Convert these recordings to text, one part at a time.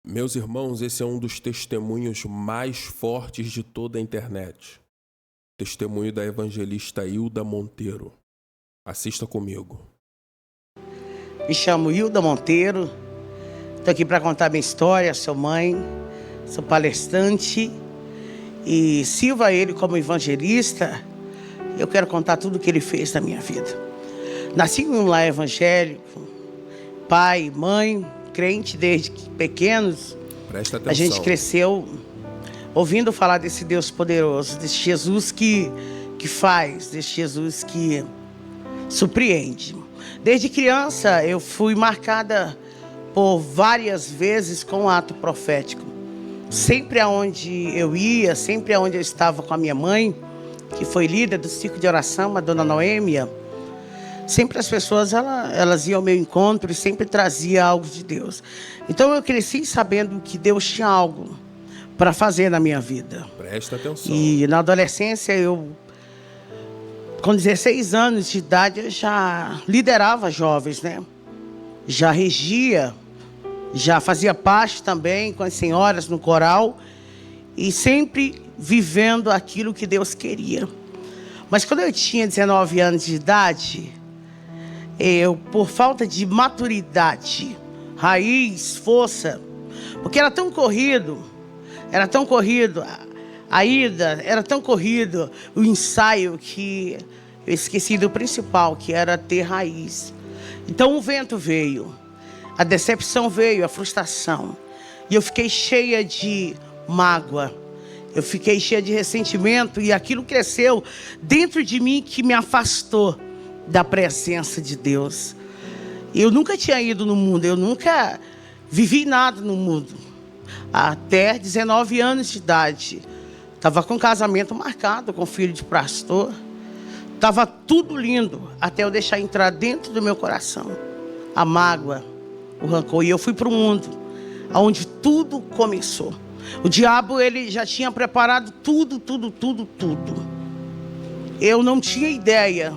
Meus irmãos, esse é um dos testemunhos mais fortes de toda a internet. Testemunho da evangelista Hilda Monteiro. Assista comigo. Me chamo Hilda Monteiro, estou aqui para contar minha história, sou mãe, sou palestrante e sirvo a Ele como evangelista. Eu quero contar tudo o que Ele fez na minha vida. Nasci em um lar evangélico, pai, mãe, crente desde pequenos. Presta atenção. A gente cresceu ouvindo falar desse Deus poderoso, desse Jesus que faz, desse Jesus que surpreende. Desde criança eu fui marcada por várias vezes com um ato profético. Sempre aonde eu ia, sempre aonde eu estava com a minha mãe, que foi líder do ciclo de oração, a dona Noêmia, sempre as pessoas elas iam ao meu encontro e sempre trazia algo de Deus. Então eu cresci sabendo que Deus tinha algo para fazer na minha vida. Presta atenção. E na adolescência com 16 anos de idade, eu já liderava jovens, né? Já regia, já fazia parte também com as senhoras no coral e sempre vivendo aquilo que Deus queria. Mas quando eu tinha 19 anos de idade, eu, por falta de maturidade, raiz, força, porque era tão corrido, a ida, era tão corrido o ensaio que eu esqueci do principal, que era ter raiz. Então o vento veio, a decepção veio, a frustração. E eu fiquei cheia de mágoa, eu fiquei cheia de ressentimento e aquilo cresceu dentro de mim que me afastou da presença de Deus. Eu nunca tinha ido no mundo, eu nunca vivi nada no mundo. Até 19 anos de idade, estava com casamento marcado com um filho de pastor. Estava tudo lindo, até eu deixar entrar dentro do meu coração a mágoa, o rancor. E eu fui para o mundo, onde tudo começou. O diabo, ele já tinha preparado tudo. Eu não tinha ideia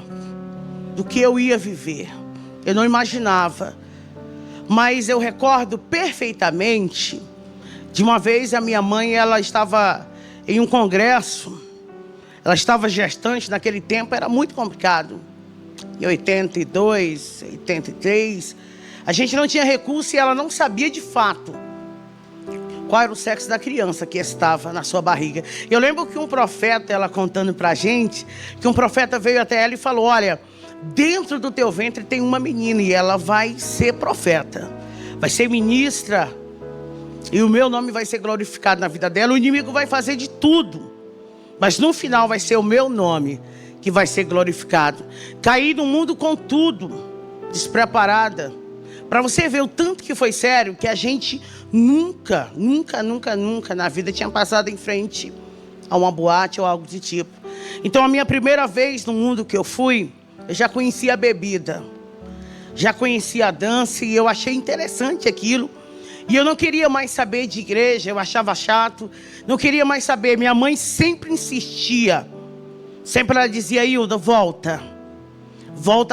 do que eu ia viver. Eu não imaginava. Mas eu recordo perfeitamente de uma vez a minha mãe, ela estava em um congresso. Ela estava gestante, naquele tempo era muito complicado. Em 82, 83, a gente não tinha recurso e ela não sabia de fato qual era o sexo da criança que estava na sua barriga. Eu lembro que um profeta, ela contando pra gente, que um profeta veio até ela e falou: olha, dentro do teu ventre tem uma menina e ela vai ser profeta, vai ser ministra, e o meu nome vai ser glorificado na vida dela. O inimigo vai fazer de tudo, mas no final vai ser o meu nome que vai ser glorificado. Caí no mundo com tudo, despreparada. Para você ver o tanto que foi sério, que a gente nunca na vida tinha passado em frente a uma boate ou algo do tipo. Então a minha primeira vez no mundo que eu fui, eu já conhecia a bebida, já conhecia a dança e eu achei interessante aquilo. E eu não queria mais saber de igreja, eu achava chato, não queria mais saber. Minha mãe sempre insistia, sempre ela dizia: Hilda, volta,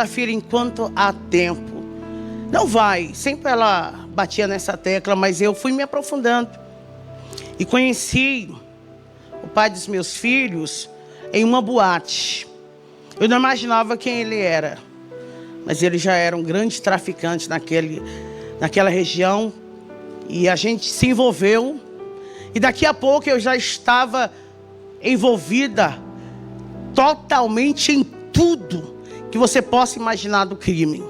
filha, enquanto há tempo. Não vai, sempre ela batia nessa tecla, mas eu fui me aprofundando. E conheci o pai dos meus filhos em uma boate. Eu não imaginava quem ele era, mas ele já era um grande traficante naquela região. E a gente se envolveu. E daqui a pouco eu já estava envolvida totalmente em tudo que você possa imaginar do crime.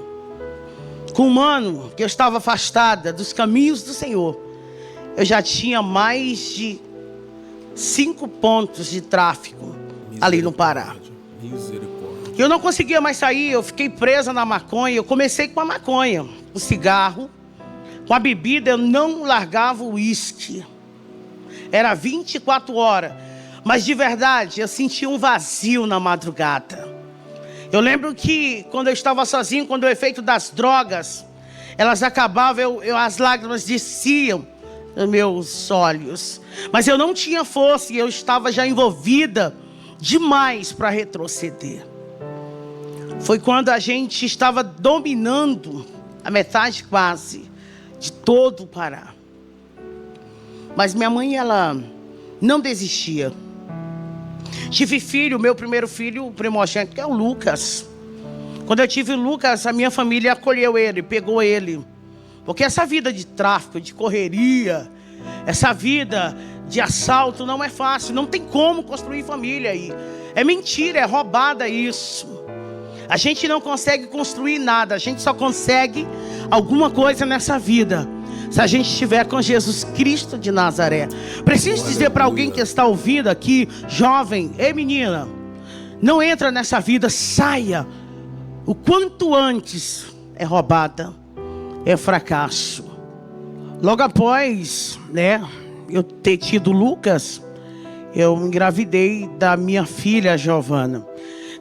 Com um ano que eu estava afastada dos caminhos do Senhor, eu já tinha mais de 5 pontos de tráfico ali no Pará. Eu não conseguia mais sair, eu fiquei presa na maconha. Eu comecei com a maconha, o cigarro. Com a bebida eu não largava o uísque. Era 24 horas. Mas de verdade eu sentia um vazio na madrugada. Eu lembro que quando eu estava sozinho, quando o efeito das drogas, elas acabavam, as lágrimas desciam nos meus olhos. Mas eu não tinha força e eu estava já envolvida demais para retroceder. Foi quando a gente estava dominando a metade quase de todo o Pará. Mas minha mãe, ela não desistia. Tive filho, meu primeiro filho, o primogênito, que é o Lucas. Quando eu tive o Lucas, a minha família acolheu ele, pegou ele. Porque essa vida de tráfico, de correria, essa vida de assalto não é fácil. Não tem como construir família aí. É mentira, é roubada isso. A gente não consegue construir nada. A gente só consegue alguma coisa nessa vida se a gente estiver com Jesus Cristo de Nazaré. Preciso dizer para alguém que está ouvindo aqui, jovem, ei menina, não entra nessa vida, saia. O quanto antes é roubada, é fracasso. Logo após, eu ter tido Lucas, eu engravidei da minha filha Giovana.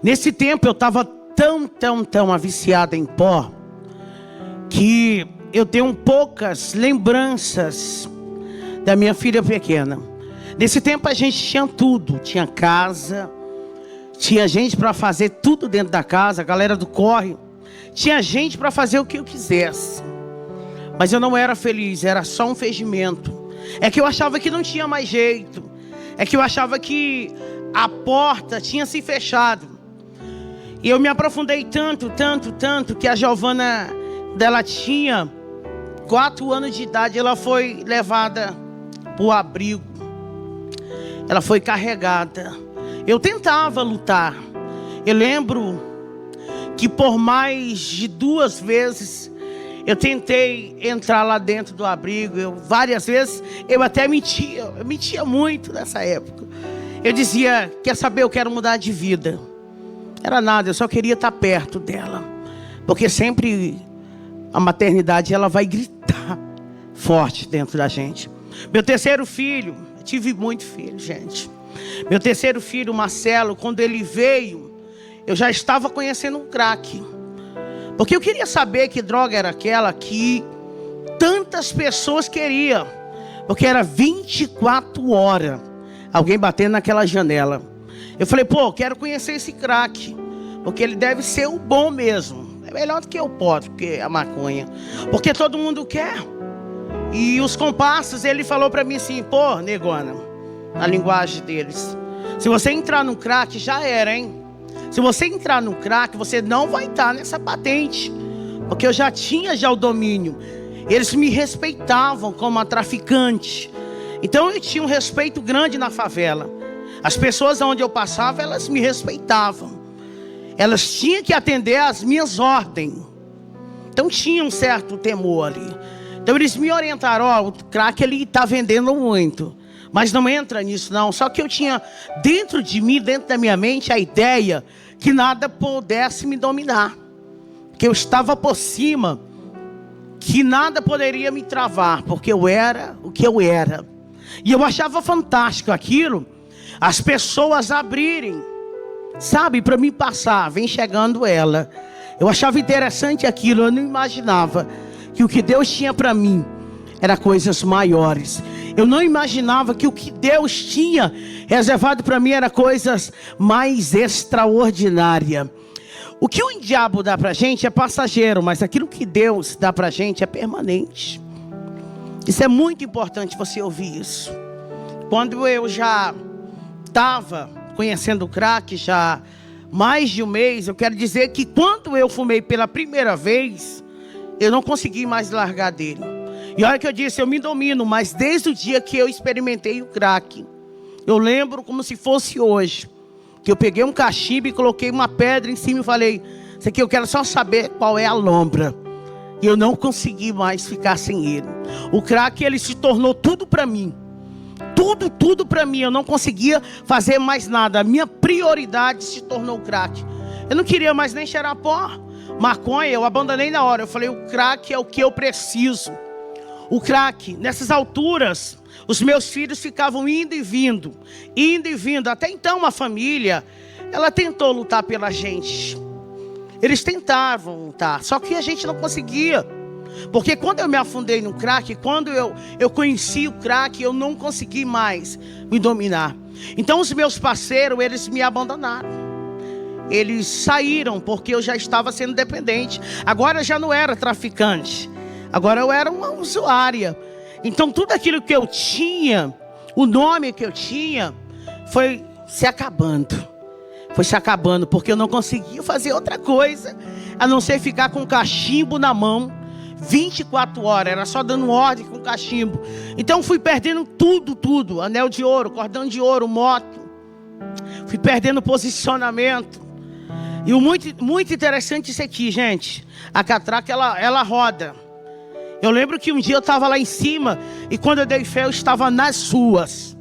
Nesse tempo eu estava tão viciada em pó, que eu tenho poucas lembranças da minha filha pequena. Nesse tempo a gente tinha tudo, tinha casa, tinha gente para fazer tudo dentro da casa, a galera do corre, tinha gente para fazer o que eu quisesse. Mas eu não era feliz, era só um fingimento. É que eu achava que não tinha mais jeito. É que eu achava que a porta tinha se fechado. E eu me aprofundei tanto, que a Giovana, dela tinha 4 anos de idade, ela foi levada para o abrigo. Ela foi carregada. Eu tentava lutar. Eu lembro que por mais de 2 vezes eu tentei entrar lá dentro do abrigo. Várias vezes eu até mentia. Eu mentia muito nessa época. Eu dizia, quer saber, eu quero mudar de vida. Era nada, eu só queria estar perto dela. Porque sempre a maternidade, ela vai gritar forte dentro da gente. Meu terceiro filho, eu tive muito filho, gente. Meu terceiro filho, Marcelo, quando ele veio, eu já estava conhecendo um crack. Porque eu queria saber que droga era aquela que tantas pessoas queriam. Porque era 24 horas alguém batendo naquela janela. Eu falei, quero conhecer esse crack. Porque ele deve ser o bom mesmo. É melhor do que o pó, porque a maconha. Porque todo mundo quer. E os compassos, ele falou pra mim assim, negona, na linguagem deles, se você entrar no crack, já era, hein? Se você entrar no crack, você não vai estar nessa patente. Porque eu já tinha o domínio. Eles me respeitavam como a traficante. Então eu tinha um respeito grande na favela. As pessoas onde eu passava, elas me respeitavam. Elas tinham que atender às minhas ordens. Então tinha um certo temor ali. Então eles me orientaram, o crack ele está vendendo muito. Mas não entra nisso não. Só que eu tinha dentro de mim, dentro da minha mente, a ideia que nada pudesse me dominar. Que eu estava por cima. Que nada poderia me travar. Porque eu era o que eu era. E eu achava fantástico aquilo. As pessoas abrirem. Sabe, para mim passar. Vem chegando ela. Eu achava interessante aquilo. Eu não imaginava que o que Deus tinha para mim era coisas maiores. Eu não imaginava que o que Deus tinha reservado para mim era coisas mais extraordinárias. O que o diabo dá para a gente é passageiro, mas aquilo que Deus dá para a gente é permanente. Isso é muito importante você ouvir isso. Quando eu já estava conhecendo o crack, já mais de um mês, eu quero dizer que quando eu fumei pela primeira vez, eu não consegui mais largar dele. E olha que eu disse, eu me domino, mas desde o dia que eu experimentei o crack, eu lembro como se fosse hoje, que eu peguei um cachimbo e coloquei uma pedra em cima e falei, isso aqui eu quero só saber qual é a lombra. E eu não consegui mais ficar sem ele. O crack, ele se tornou tudo para mim. Tudo para mim. Eu não conseguia fazer mais nada. A minha prioridade se tornou o crack. Eu não queria mais nem cheirar pó. Maconha, eu abandonei na hora. Eu falei, o crack é o que eu preciso. O crack, nessas alturas, os meus filhos ficavam indo e vindo. Até então a família, ela tentou lutar pela gente. Eles tentavam lutar, só que a gente não conseguia. Porque quando eu me afundei no crack, quando eu conheci o crack, eu não consegui mais me dominar. Então os meus parceiros, eles me abandonaram. Eles saíram porque eu já estava sendo dependente. Agora eu já não era traficante. Agora eu era uma usuária. Então tudo aquilo que eu tinha, o nome que eu tinha, foi se acabando. Foi se acabando, porque eu não conseguia fazer outra coisa a não ser ficar com um cachimbo na mão 24 horas, era só dando ordem com cachimbo. Então fui perdendo tudo, anel de ouro, cordão de ouro, moto. Fui perdendo posicionamento. E o muito interessante isso aqui, gente. A catraca, ela roda. Eu lembro que um dia eu estava lá em cima e quando eu dei fé eu estava nas ruas.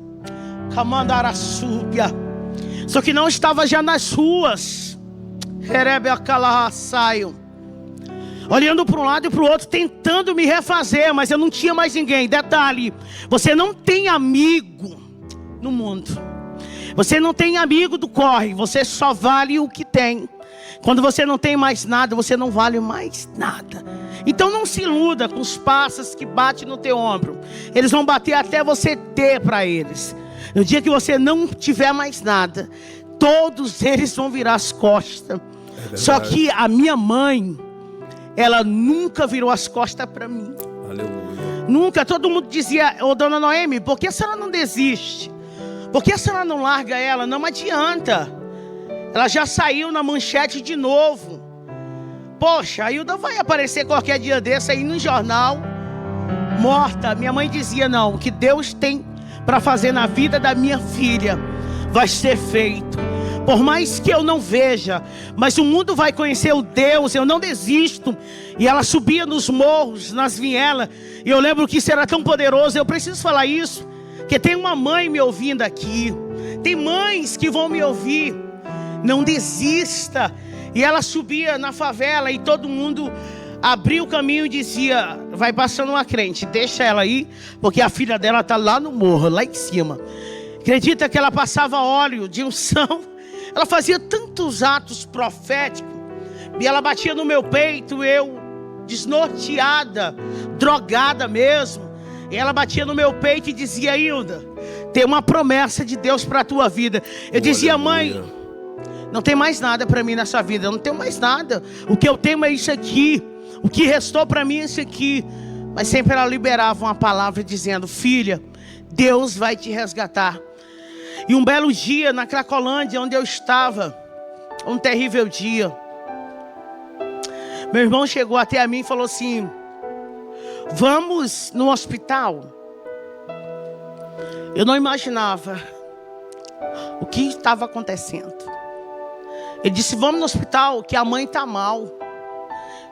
Camandaraçúbia. Só que não estava já nas ruas. Herebe Acalaçaio. Olhando para um lado e para o outro, tentando me refazer, mas eu não tinha mais ninguém. Detalhe, você não tem amigo no mundo. Você não tem amigo do corre, você só vale o que tem. Quando você não tem mais nada, você não vale mais nada. Então não se iluda com os pássaros que batem no teu ombro. Eles vão bater até você ter para eles. No dia que você não tiver mais nada, todos eles vão virar as costas. Só que a minha mãe, ela nunca virou as costas para mim. Aleluia. Nunca. Todo mundo dizia: ô dona Noemi, por que a senhora não desiste? Por que a senhora não larga ela? Não adianta. Ela já saiu na manchete de novo. Poxa, a Hilda vai aparecer qualquer dia desse aí no jornal, morta. Minha mãe dizia: não, o que Deus tem para fazer na vida da minha filha vai ser feito. Por mais que eu não veja, mas o mundo vai conhecer o Deus, eu não desisto. E ela subia nos morros, nas vielas, e eu lembro que isso era tão poderoso. Eu preciso falar isso, porque tem uma mãe me ouvindo aqui, tem mães que vão me ouvir. Não desista. E ela subia na favela e todo mundo abria o caminho e dizia: vai passando uma crente, deixa ela aí, porque a filha dela está lá no morro, lá em cima. Acredita que ela passava óleo de unção? Ela fazia tantos atos proféticos. E ela batia no meu peito, eu desnorteada, drogada mesmo. E ela batia no meu peito e dizia: Hilda, tem uma promessa de Deus para a tua vida. Eu dizia: mãe, não tem mais nada para mim nessa vida. Eu não tenho mais nada. O que eu tenho é isso aqui. O que restou para mim é isso aqui. Mas sempre ela liberava uma palavra dizendo: filha, Deus vai te resgatar. E um belo dia na Cracolândia, onde eu estava, um terrível dia, meu irmão chegou até a mim e falou assim: vamos no hospital. Eu não imaginava o que estava acontecendo. Ele disse: vamos no hospital, que a mãe está mal.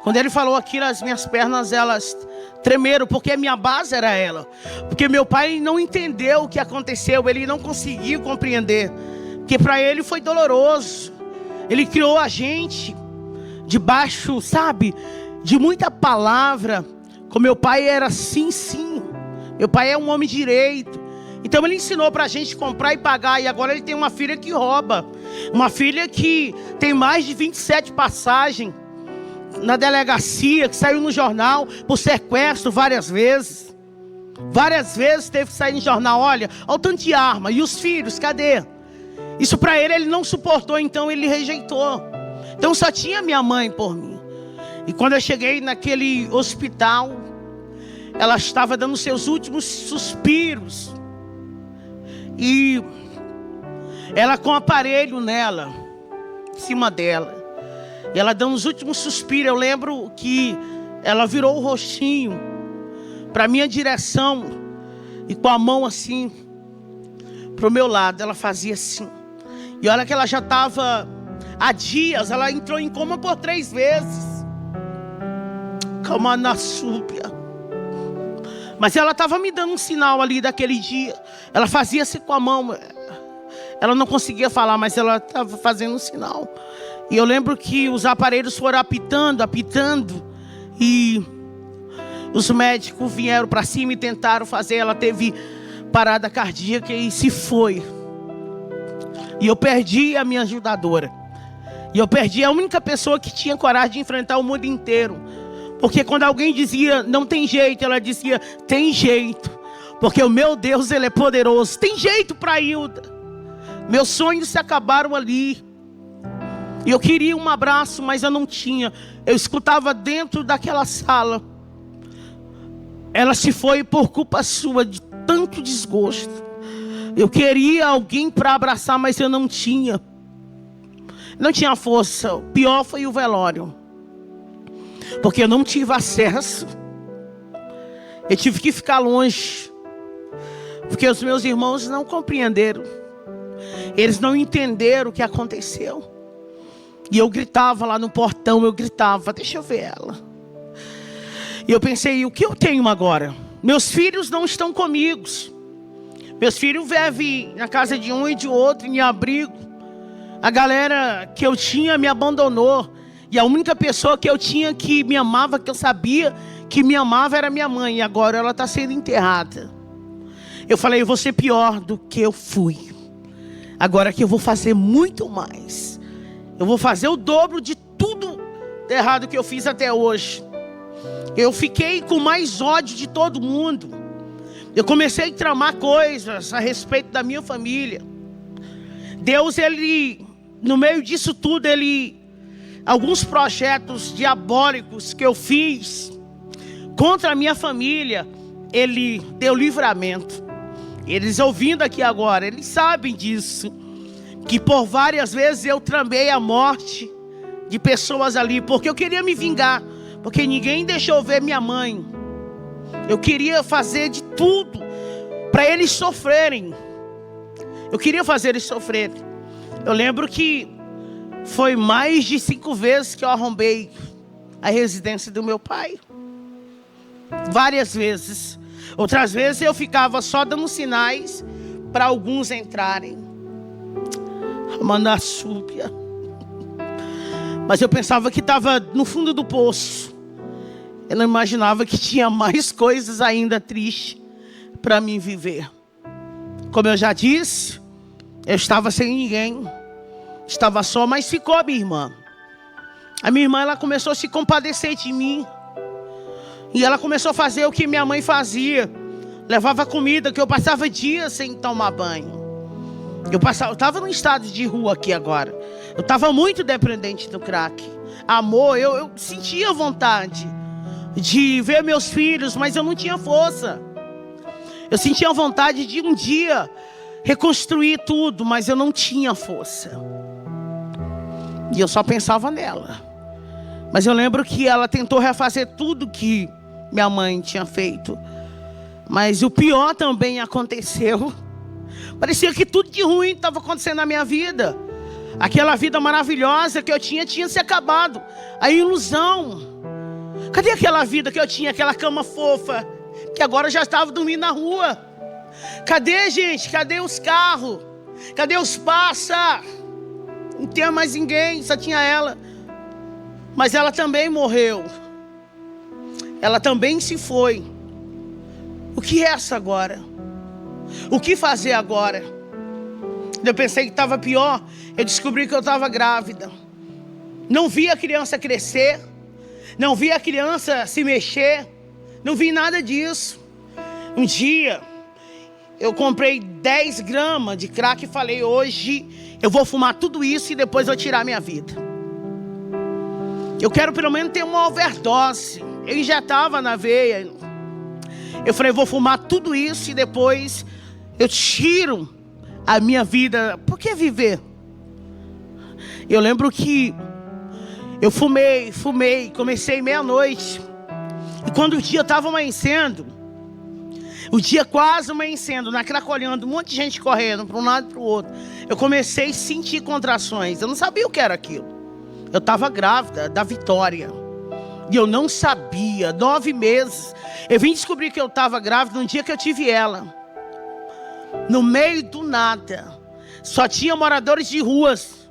Quando ele falou aquilo, as minhas pernas, elas tremeram, porque a minha base era ela. Porque meu pai não entendeu o que aconteceu, ele não conseguiu compreender. Porque para ele foi doloroso. Ele criou a gente debaixo, sabe, de muita palavra. Com meu pai era sim, sim. Meu pai é um homem direito. Então ele ensinou para a gente comprar e pagar. E agora ele tem uma filha que rouba. Uma filha que tem mais de 27 passagens na delegacia, que saiu no jornal por sequestro várias vezes. Várias vezes teve que sair no jornal: olha o tanto de arma. E os filhos, cadê? Isso para ele não suportou, então ele rejeitou. Então só tinha minha mãe por mim. E quando eu cheguei naquele hospital, ela estava dando seus últimos suspiros. E ela com aparelho nela, em cima dela. E ela dando os últimos suspiros. Eu lembro que ela virou o rostinho para a minha direção. E com a mão assim, para o meu lado, ela fazia assim. E olha que ela já estava há dias. Ela entrou em coma por 3 vezes. Calma na súbia. Mas ela estava me dando um sinal ali daquele dia. Ela fazia assim com a mão. Ela não conseguia falar, mas ela estava fazendo um sinal. E eu lembro que os aparelhos foram apitando. E os médicos vieram para cima e tentaram fazer. Ela teve parada cardíaca e se foi. E eu perdi a minha ajudadora. E eu perdi a única pessoa que tinha coragem de enfrentar o mundo inteiro. Porque quando alguém dizia não tem jeito, ela dizia tem jeito. Porque o meu Deus, ele é poderoso. Tem jeito para Hilda. Meus sonhos se acabaram ali. E eu queria um abraço, mas eu não tinha. Eu escutava dentro daquela sala ela se foi por culpa sua, de tanto desgosto. Eu queria alguém para abraçar, mas eu não tinha. Não tinha força. O pior foi o velório, porque eu não tive acesso. Eu tive que ficar longe, porque os meus irmãos não compreenderam. Eles não entenderam o que aconteceu. E eu gritava lá no portão, eu gritava, deixa eu ver ela. E eu pensei, o que eu tenho agora? Meus filhos não estão comigo. Meus filhos vivem na casa de um e de outro, em abrigo. A galera que eu tinha me abandonou. E a única pessoa que eu tinha que me amava, que eu sabia que me amava, era minha mãe. E agora ela está sendo enterrada. Eu falei, eu vou ser pior do que eu fui. Agora que eu vou fazer muito mais. Eu vou fazer o dobro de tudo de errado que eu fiz até hoje. Eu fiquei com mais ódio de todo mundo. Eu comecei a tramar coisas a respeito da minha família. Deus, Ele, no meio disso tudo, alguns projetos diabólicos que eu fiz contra a minha família, Ele deu livramento. Eles ouvindo aqui agora, eles sabem disso. Que por várias vezes eu tramei a morte de pessoas ali, porque eu queria me vingar, porque ninguém deixou ver minha mãe. Eu queria fazer de tudo para eles sofrerem. Eu queria fazer eles sofrerem. Eu lembro que foi mais de 5 vezes que eu arrombei a residência do meu pai. Várias vezes. Outras vezes eu ficava só dando sinais para alguns entrarem. Mandassúpia. Mas eu pensava que estava no fundo do poço. Eu não imaginava que tinha mais coisas ainda tristes para mim viver. Como eu já disse, eu estava sem ninguém. Estava só, mas ficou a minha irmã. A minha irmã, ela começou a se compadecer de mim. E ela começou a fazer o que minha mãe fazia. Levava comida, que eu passava dias sem tomar banho. Eu estava num estado de rua aqui agora. Eu estava muito dependente do crack. Amor, eu sentia vontade de ver meus filhos, mas eu não tinha força. Eu sentia vontade de um dia reconstruir tudo, mas eu não tinha força. E eu só pensava nela. Mas eu lembro que ela tentou refazer tudo que minha mãe tinha feito. Mas o pior também aconteceu. Parecia que tudo de ruim estava acontecendo na minha vida. Aquela vida maravilhosa que eu tinha se acabado. A ilusão. Cadê aquela vida que eu tinha? Aquela cama fofa, que agora já estava dormindo na rua. Cadê, gente? Cadê os carros? Cadê os passa? Não tinha mais ninguém, só tinha ela. Mas ela também morreu. Ela também se foi. O que é essa agora? O que fazer agora? Eu pensei que estava pior. Eu descobri que eu estava grávida. Não vi a criança crescer. Não vi a criança se mexer. Não vi nada disso. Um dia, eu comprei 10 gramas de crack e falei, hoje eu vou fumar tudo isso e depois vou tirar minha vida. Eu quero pelo menos ter uma overdose. Eu injetava na veia. Eu falei, vou fumar tudo isso e depois eu tiro a minha vida. Por que viver? Eu lembro que eu fumei, comecei meia-noite. E quando o dia estava amanhecendo, o dia quase amanhecendo, na Cracolhando, um monte de gente correndo para um lado e para o outro, eu comecei a sentir contrações. Eu não sabia o que era aquilo. Eu estava grávida da Vitória. E eu não sabia, 9 meses. Eu vim descobrir que eu estava grávida no dia que eu tive ela. No meio do nada. Só tinha moradores de ruas.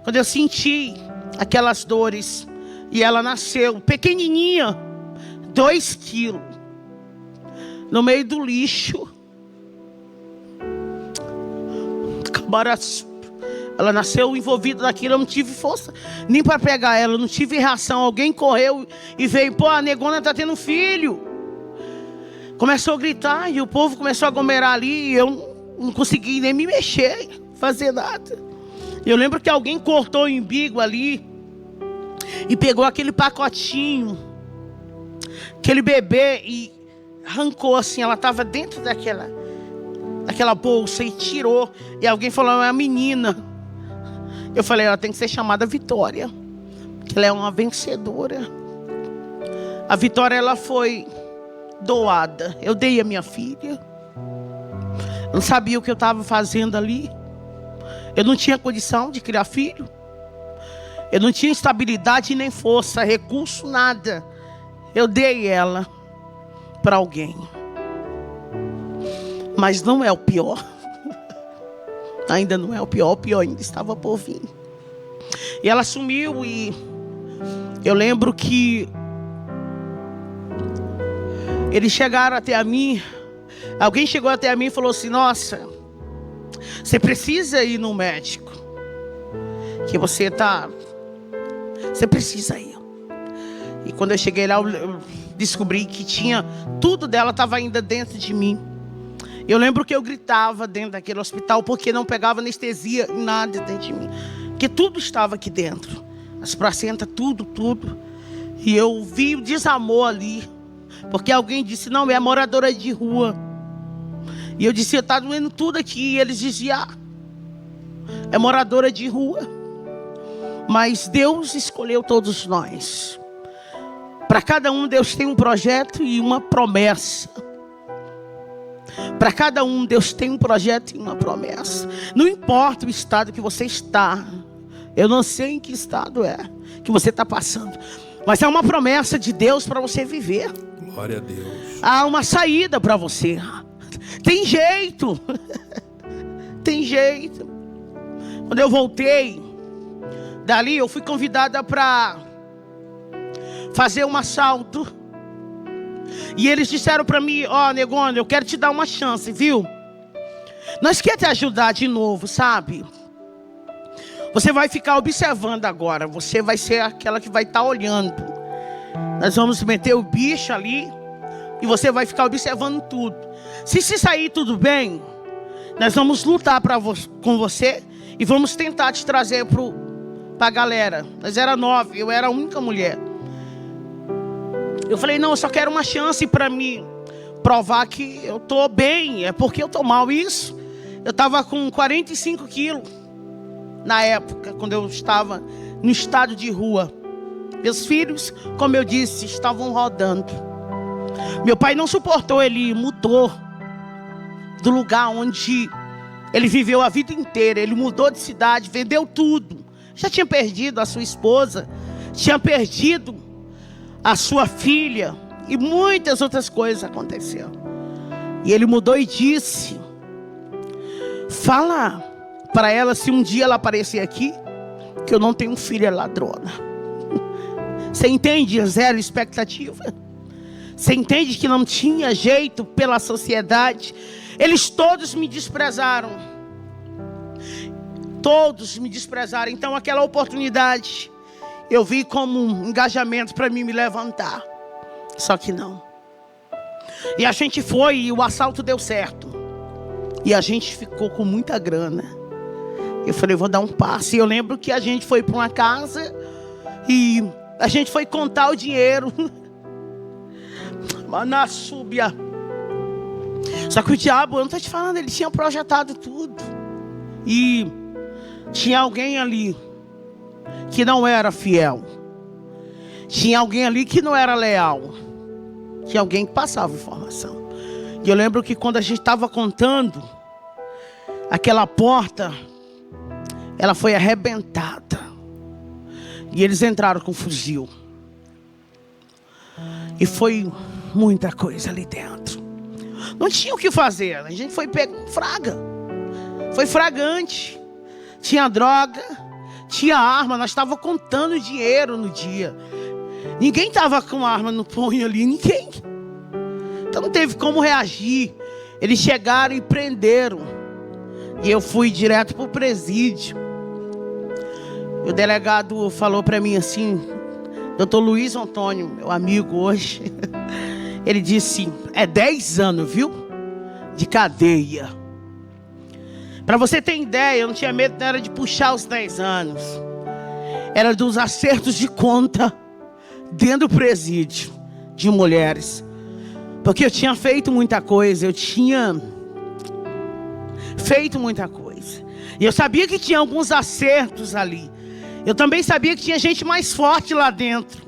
Quando eu senti aquelas dores. E ela nasceu pequenininha. 2 quilos. No meio do lixo. Camaraçu. Ela nasceu envolvida naquilo, eu não tive força nem para pegar ela, eu não tive reação. Alguém correu e veio, pô, a negona está tendo filho. Começou a gritar e o povo começou a aglomerar ali e eu não consegui nem me mexer, fazer nada. Eu lembro que alguém cortou o umbigo ali e pegou aquele pacotinho, aquele bebê e arrancou assim, ela estava dentro daquela bolsa e tirou. E alguém falou, é a menina. Eu falei, ela tem que ser chamada Vitória, porque ela é uma vencedora. A Vitória, ela foi doada. Eu dei a minha filha. Eu não sabia o que eu estava fazendo ali. Eu não tinha condição de criar filho. Eu não tinha estabilidade nem força, recurso, nada. Eu dei ela para alguém. Mas não é o pior. Ainda não é o pior ainda estava por vir. E ela sumiu e eu lembro que eles chegaram até mim. Alguém chegou até mim e falou assim, nossa, você precisa ir no médico. Que você precisa ir. E quando eu cheguei lá, eu descobri que tudo dela estava ainda dentro de mim. Eu lembro que eu gritava dentro daquele hospital, porque não pegava anestesia, nada dentro de mim. Porque tudo estava aqui dentro. As placentas, tudo. E eu vi o desamor ali. Porque alguém disse, não, é moradora de rua. E eu disse, está doendo tudo aqui. E eles diziam, é moradora de rua. Mas Deus escolheu todos nós. Para cada um, Deus tem um projeto e uma promessa. Para cada um, Deus tem um projeto e uma promessa. Não importa o estado que você está. Eu não sei em que estado que você está passando. Mas é uma promessa de Deus para você viver. Glória a Deus. Há uma saída para você. Tem jeito. Tem jeito. Quando eu voltei dali, eu fui convidada para fazer um assalto. E eles disseram para mim, Negônio, eu quero te dar uma chance, viu? Nós queremos te ajudar de novo, sabe? Você vai ficar observando agora. Você vai ser aquela que vai estar olhando. Nós vamos meter o bicho ali e você vai ficar observando tudo. Se sair tudo bem, nós vamos lutar com você e vamos tentar te trazer para a galera. Nós era 9, eu era a única mulher. Eu falei, não, eu só quero uma chance para me provar que eu estou bem. É porque eu estou mal. Isso, eu estava com 45 quilos na época, quando eu estava no estado de rua. Meus filhos, como eu disse, estavam rodando. Meu pai não suportou, ele mudou do lugar onde ele viveu a vida inteira. Ele mudou de cidade, vendeu tudo. Já tinha perdido a sua esposa, tinha perdido a sua filha e muitas outras coisas aconteceram. E ele mudou e disse, fala para ela, se um dia ela aparecer aqui, que eu não tenho filha ladrona. Você entende? Zero expectativa. Você entende que não tinha jeito pela sociedade. Eles todos me desprezaram. Todos me desprezaram. Então aquela oportunidade eu vi como um engajamento para mim me levantar. Só que não. E a gente foi e o assalto deu certo. E a gente ficou com muita grana. Eu falei, vou dar um passo. E eu lembro que a gente foi para uma casa e a gente foi contar o dinheiro. Na súbia. Só que o diabo, eu não estou te falando, ele tinha projetado tudo. E tinha alguém ali que não era fiel. Tinha alguém ali que não era leal. Tinha alguém que passava informação. E eu lembro que quando a gente estava contando, aquela porta, ela foi arrebentada. E eles entraram com fuzil. E foi muita coisa ali dentro. Não tinha o que fazer. A gente foi pego com fraga. Foi fragante. Tinha droga, tinha arma. Nós estávamos contando dinheiro no dia. Ninguém estava com arma no punho ali. Ninguém. Então não teve como reagir. Eles chegaram e prenderam. E eu fui direto para o presídio. O delegado falou para mim assim, Dr. Luiz Antônio, meu amigo hoje, ele disse, é 10 anos, viu? De cadeia. Para você ter ideia, eu não tinha medo, não era de puxar os 10 anos. Era dos acertos de conta dentro do presídio de mulheres. Porque eu tinha feito muita coisa. Eu tinha feito muita coisa. E eu sabia que tinha alguns acertos ali. Eu também sabia que tinha gente mais forte lá dentro.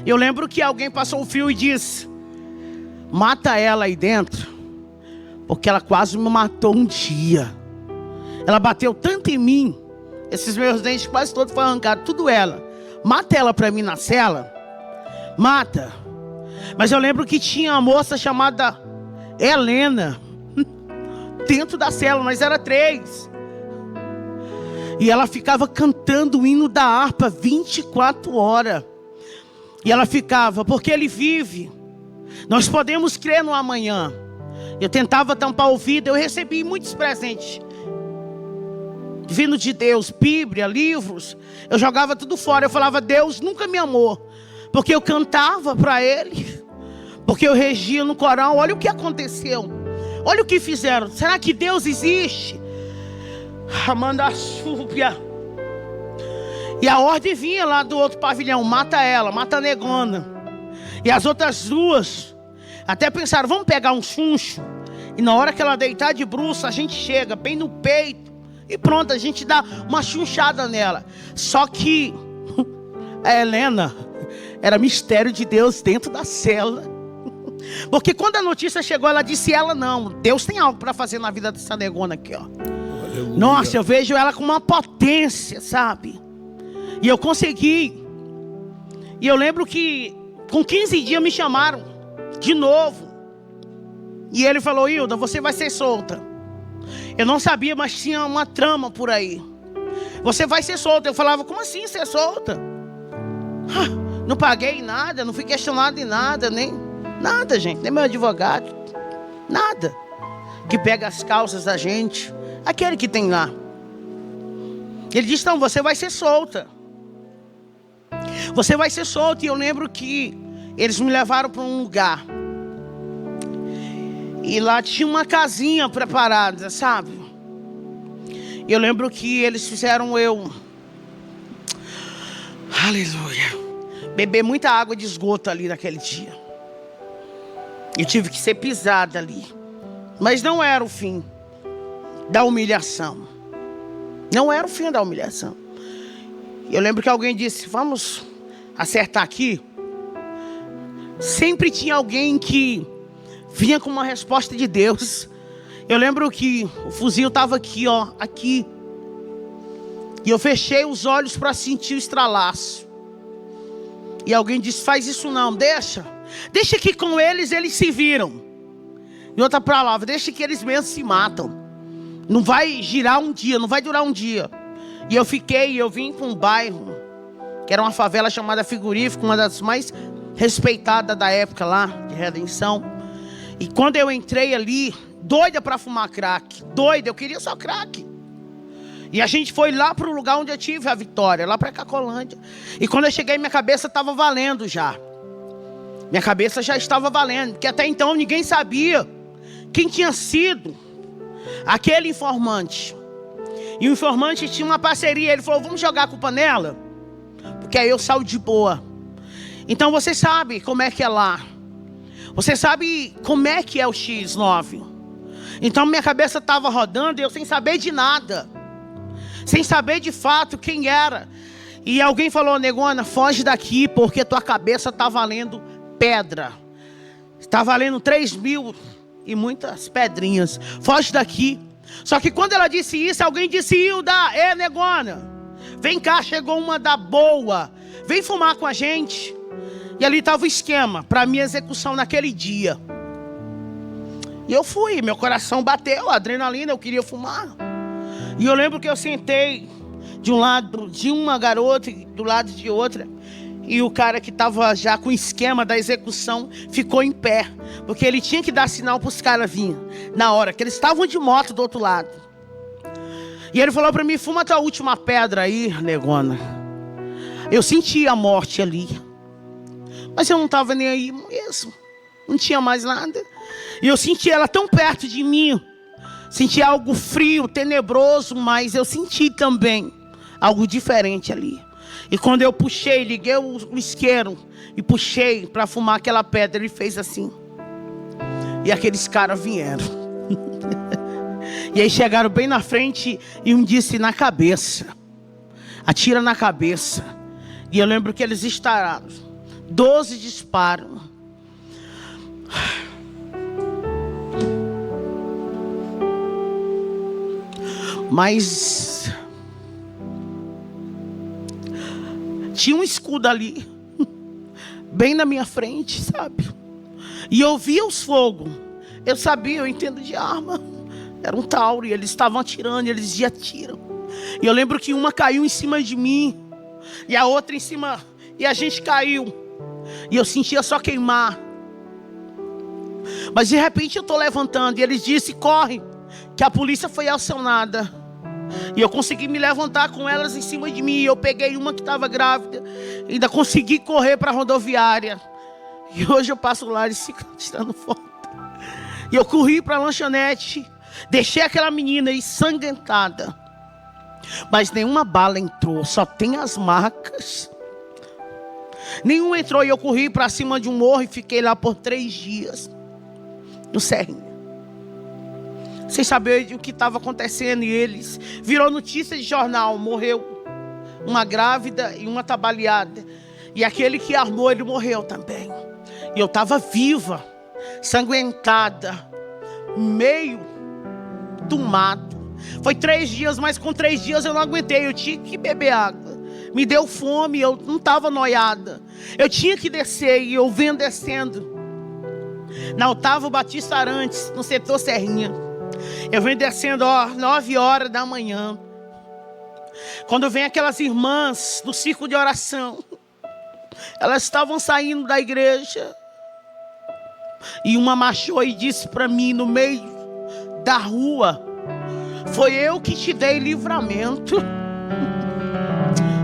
Eu lembro que alguém passou o fio e disse: mata ela aí dentro, porque ela quase me matou um dia. Ela bateu tanto em mim, esses meus dentes quase todos foram arrancados, tudo ela. Mata ela pra mim na cela. Mata. Mas eu lembro que tinha uma moça chamada Helena dentro da cela, nós era 3. E ela ficava cantando o hino da harpa 24 horas. E ela ficava: porque Ele vive, nós podemos crer no amanhã. Eu tentava tampar o ouvido. Eu recebi muitos presentes vindo de Deus, Bíblia, livros. Eu jogava tudo fora. Eu falava: Deus nunca me amou, porque eu cantava para Ele, porque eu regia no coral. Olha o que aconteceu, olha o que fizeram. Será que Deus existe? Amanda Súpia. E a ordem vinha lá do outro pavilhão: mata ela, mata a negona. E as outras 2 até pensaram: vamos pegar um chuncho, e na hora que ela deitar de bruços, a gente chega bem no peito e pronto, a gente dá uma chunchada nela. Só que a Helena era mistério de Deus dentro da cela. Porque quando a notícia chegou, ela disse: ela não, Deus tem algo para fazer na vida dessa negona aqui, ó. Aleluia. Nossa, eu vejo ela com uma potência, sabe? E eu consegui. E eu lembro que com 15 dias me chamaram de novo. E ele falou: Hilda, você vai ser solta. Eu não sabia, mas tinha uma trama por aí. Você vai ser solta. Eu falava: como assim ser solta? Não paguei nada, não fui questionado em nada, nem nada, gente. Nem meu advogado, nada. Que pega as calças da gente, aquele que tem lá. Ele disse: não, você vai ser solta. Você vai ser solta. E eu lembro que eles me levaram para um lugar. E lá tinha uma casinha preparada, sabe? E eu lembro que eles fizeram eu, aleluia, beber muita água de esgoto ali naquele dia. Eu tive que ser pisada ali. Mas não era o fim da humilhação. Não era o fim da humilhação. Eu lembro que alguém disse: vamos acertar aqui. Sempre tinha alguém que vinha com uma resposta de Deus. Eu lembro que o fuzil estava aqui, ó, aqui. E eu fechei os olhos para sentir o estralaço. E alguém disse: faz isso não, deixa que com eles se viram. Em outra palavra, deixa que eles mesmos se matam. Não vai girar um dia, não vai durar um dia. E eu vim para um bairro que era uma favela chamada Frigorífico, uma das mais respeitadas da época lá, de Redenção. E quando eu entrei ali, doida para fumar crack, doida, eu queria só crack. E a gente foi lá para o lugar onde eu tive a vitória, lá para Cacolândia. E quando eu cheguei, minha cabeça estava valendo já. Minha cabeça já estava valendo, porque até então ninguém sabia quem tinha sido aquele informante. E o informante tinha uma parceria. Ele falou: vamos jogar a culpa nela, porque aí eu saio de boa. Então você sabe como é que é lá. Você sabe como é que é o X9. Então minha cabeça estava rodando e eu sem saber de nada. Sem saber de fato quem era. E alguém falou: negona, foge daqui, porque tua cabeça está valendo pedra. Está valendo 3.000 e muitas pedrinhas. Foge daqui. Só que quando ela disse isso, alguém disse: Hilda, negona, vem cá, chegou uma da boa, vem fumar com a gente. E ali estava o esquema para minha execução naquele dia. E eu fui, meu coração bateu, adrenalina, eu queria fumar. E eu lembro que eu sentei de um lado de uma garota e do lado de outra. E o cara que estava já com o esquema da execução ficou em pé, porque ele tinha que dar sinal para os caras virem na hora, que eles estavam de moto do outro lado. E ele falou para mim: fuma tua última pedra aí, negona. Eu senti a morte ali, mas eu não estava nem aí mesmo. Não tinha mais nada. E eu senti ela tão perto de mim. Senti algo frio, tenebroso, mas eu senti também algo diferente ali. E quando eu puxei, liguei o isqueiro e puxei para fumar aquela pedra, ele fez assim. E aqueles caras vieram. E aí chegaram bem na frente e um disse na cabeça. Atira na cabeça. E eu lembro que eles estouraram 12 disparos. Mas tinha um escudo ali, bem na minha frente, sabe? E eu via os fogos. Eu sabia, eu entendo de arma. Era um Tauro e eles estavam atirando, e eles já atiram. E eu lembro que uma caiu em cima de mim e a outra em cima, e a gente caiu. E eu sentia só queimar. Mas de repente eu estou levantando e eles disseram: corre, que a polícia foi acionada. E eu consegui me levantar com elas em cima de mim. Eu peguei uma que estava grávida, ainda consegui correr para a rodoviária. E hoje eu passo lá e fico tirando foto. E eu corri para a lanchonete, deixei aquela menina ensanguentada, mas nenhuma bala entrou, só tem as marcas. Nenhuma entrou. E eu corri para cima de um morro e fiquei lá por 3 dias no Serrinha, sem saber o que estava acontecendo. E eles virou notícia de jornal: morreu uma grávida e uma trabalhada. E aquele que armou, ele morreu também. E eu estava viva, sanguentada, meio do mato. Foi 3 dias, mas com 3 dias eu não aguentei. Eu tinha que beber água. Me deu fome, eu não estava noiada. Eu tinha que descer, e eu venho descendo na Otávio Batista Arantes, no setor Serrinha. Eu venho descendo, 9 horas da manhã. Quando vem aquelas irmãs do círculo de oração, elas estavam saindo da igreja. E uma marchou e disse para mim no meio da rua: foi eu que te dei livramento.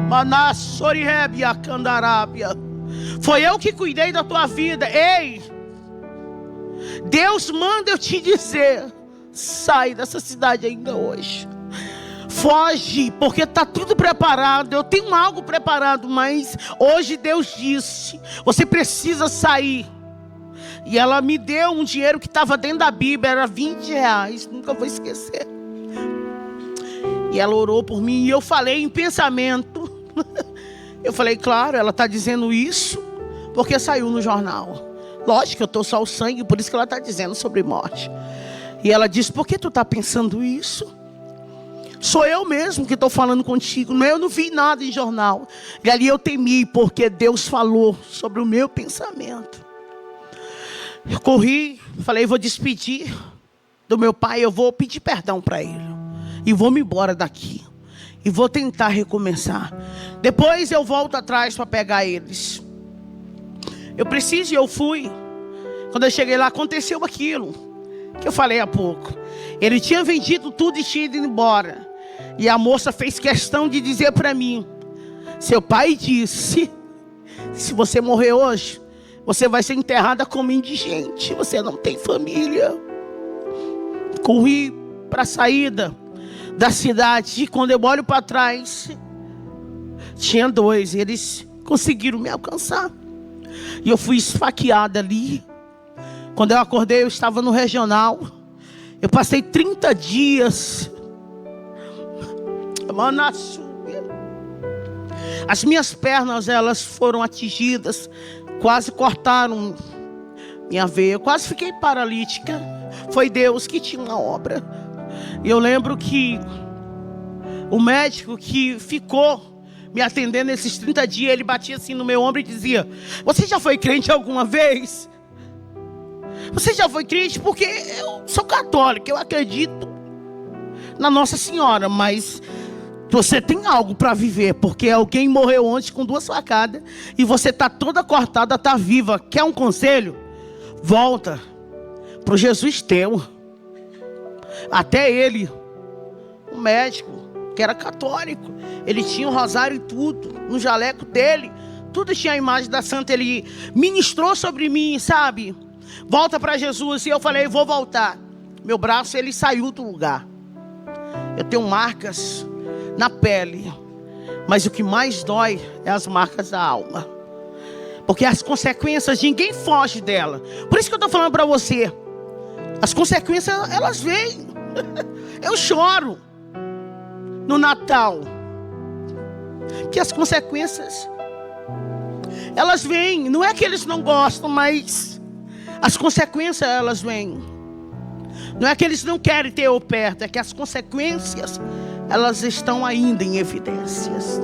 Manassorirebia Candarábia. Foi eu que cuidei da tua vida. Ei, Deus manda eu te dizer: sai dessa cidade ainda hoje. Foge, porque está tudo preparado. Eu tenho algo preparado, mas hoje Deus disse: você precisa sair. E ela me deu um dinheiro que estava dentro da Bíblia, era R$20, nunca vou esquecer. E ela orou por mim, e eu falei em pensamento. Eu falei: claro, ela está dizendo isso porque saiu no jornal. Lógico que eu estou só o sangue, por isso que ela está dizendo sobre morte. E ela disse: por que tu está pensando isso? Sou eu mesmo que estou falando contigo. Eu não vi nada em jornal. E ali eu temi, porque Deus falou sobre o meu pensamento. Eu corri, falei: vou despedir do meu pai, eu vou pedir perdão para ele. E vou me embora daqui. E vou tentar recomeçar. Depois eu volto atrás para pegar eles. Eu preciso, e eu fui. Quando eu cheguei lá, aconteceu aquilo que eu falei há pouco. Ele tinha vendido tudo e tinha ido embora. E a moça fez questão de dizer para mim: seu pai disse, se você morrer hoje, você vai ser enterrada como indigente. Você não tem família. Corri para a saída da cidade. E quando eu olho para trás, tinha 2. Eles conseguiram me alcançar. E eu fui esfaqueada ali. Quando eu acordei, eu estava no regional. Eu passei 30 dias. As minhas pernas, elas foram atingidas. Quase cortaram minha veia. Eu quase fiquei paralítica. Foi Deus que tinha uma obra. E eu lembro que o médico que ficou me atendendo nesses 30 dias, ele batia assim no meu ombro e dizia: você já foi crente alguma vez? Você já foi crente? Porque eu sou católico, eu acredito na Nossa Senhora, mas você tem algo para viver, porque alguém morreu ontem com 2 facadas e você está toda cortada, está viva. Quer um conselho? Volta para o Jesus teu. Até ele, um médico que era católico, ele tinha um rosário e tudo no jaleco dele, tudo tinha a imagem da santa. Ele ministrou sobre mim, sabe? Volta para Jesus. E eu falei: vou voltar. Meu braço, ele saiu do lugar. Eu tenho marcas na pele. Mas o que mais dói é as marcas da alma. Porque as consequências, ninguém foge dela. Por isso que eu estou falando para você. As consequências, elas vêm. Eu choro no Natal. Que as consequências, elas vêm. Não é que eles não gostam, mas as consequências, elas vêm. Não é que eles não querem ter eu perto, é que as consequências, elas estão ainda em evidências.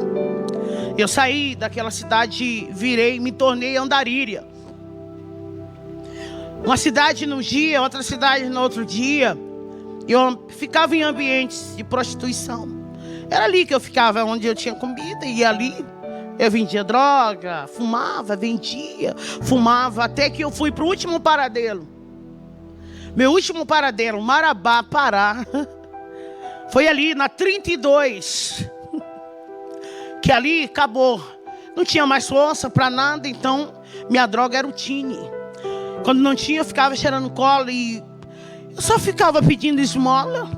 Eu saí daquela cidade, virei, me tornei Andaríria. Uma cidade num dia, outra cidade no outro dia. Eu ficava em ambientes de prostituição. Era ali que eu ficava, onde eu tinha comida, e ali eu vendia droga, fumava, vendia, fumava, até que eu fui para o último paradeiro. Meu último paradeiro, Marabá, Pará, foi ali na 32, que ali acabou. Não tinha mais força para nada, então minha droga era o tine. Quando não tinha, eu ficava cheirando cola e eu só ficava pedindo esmola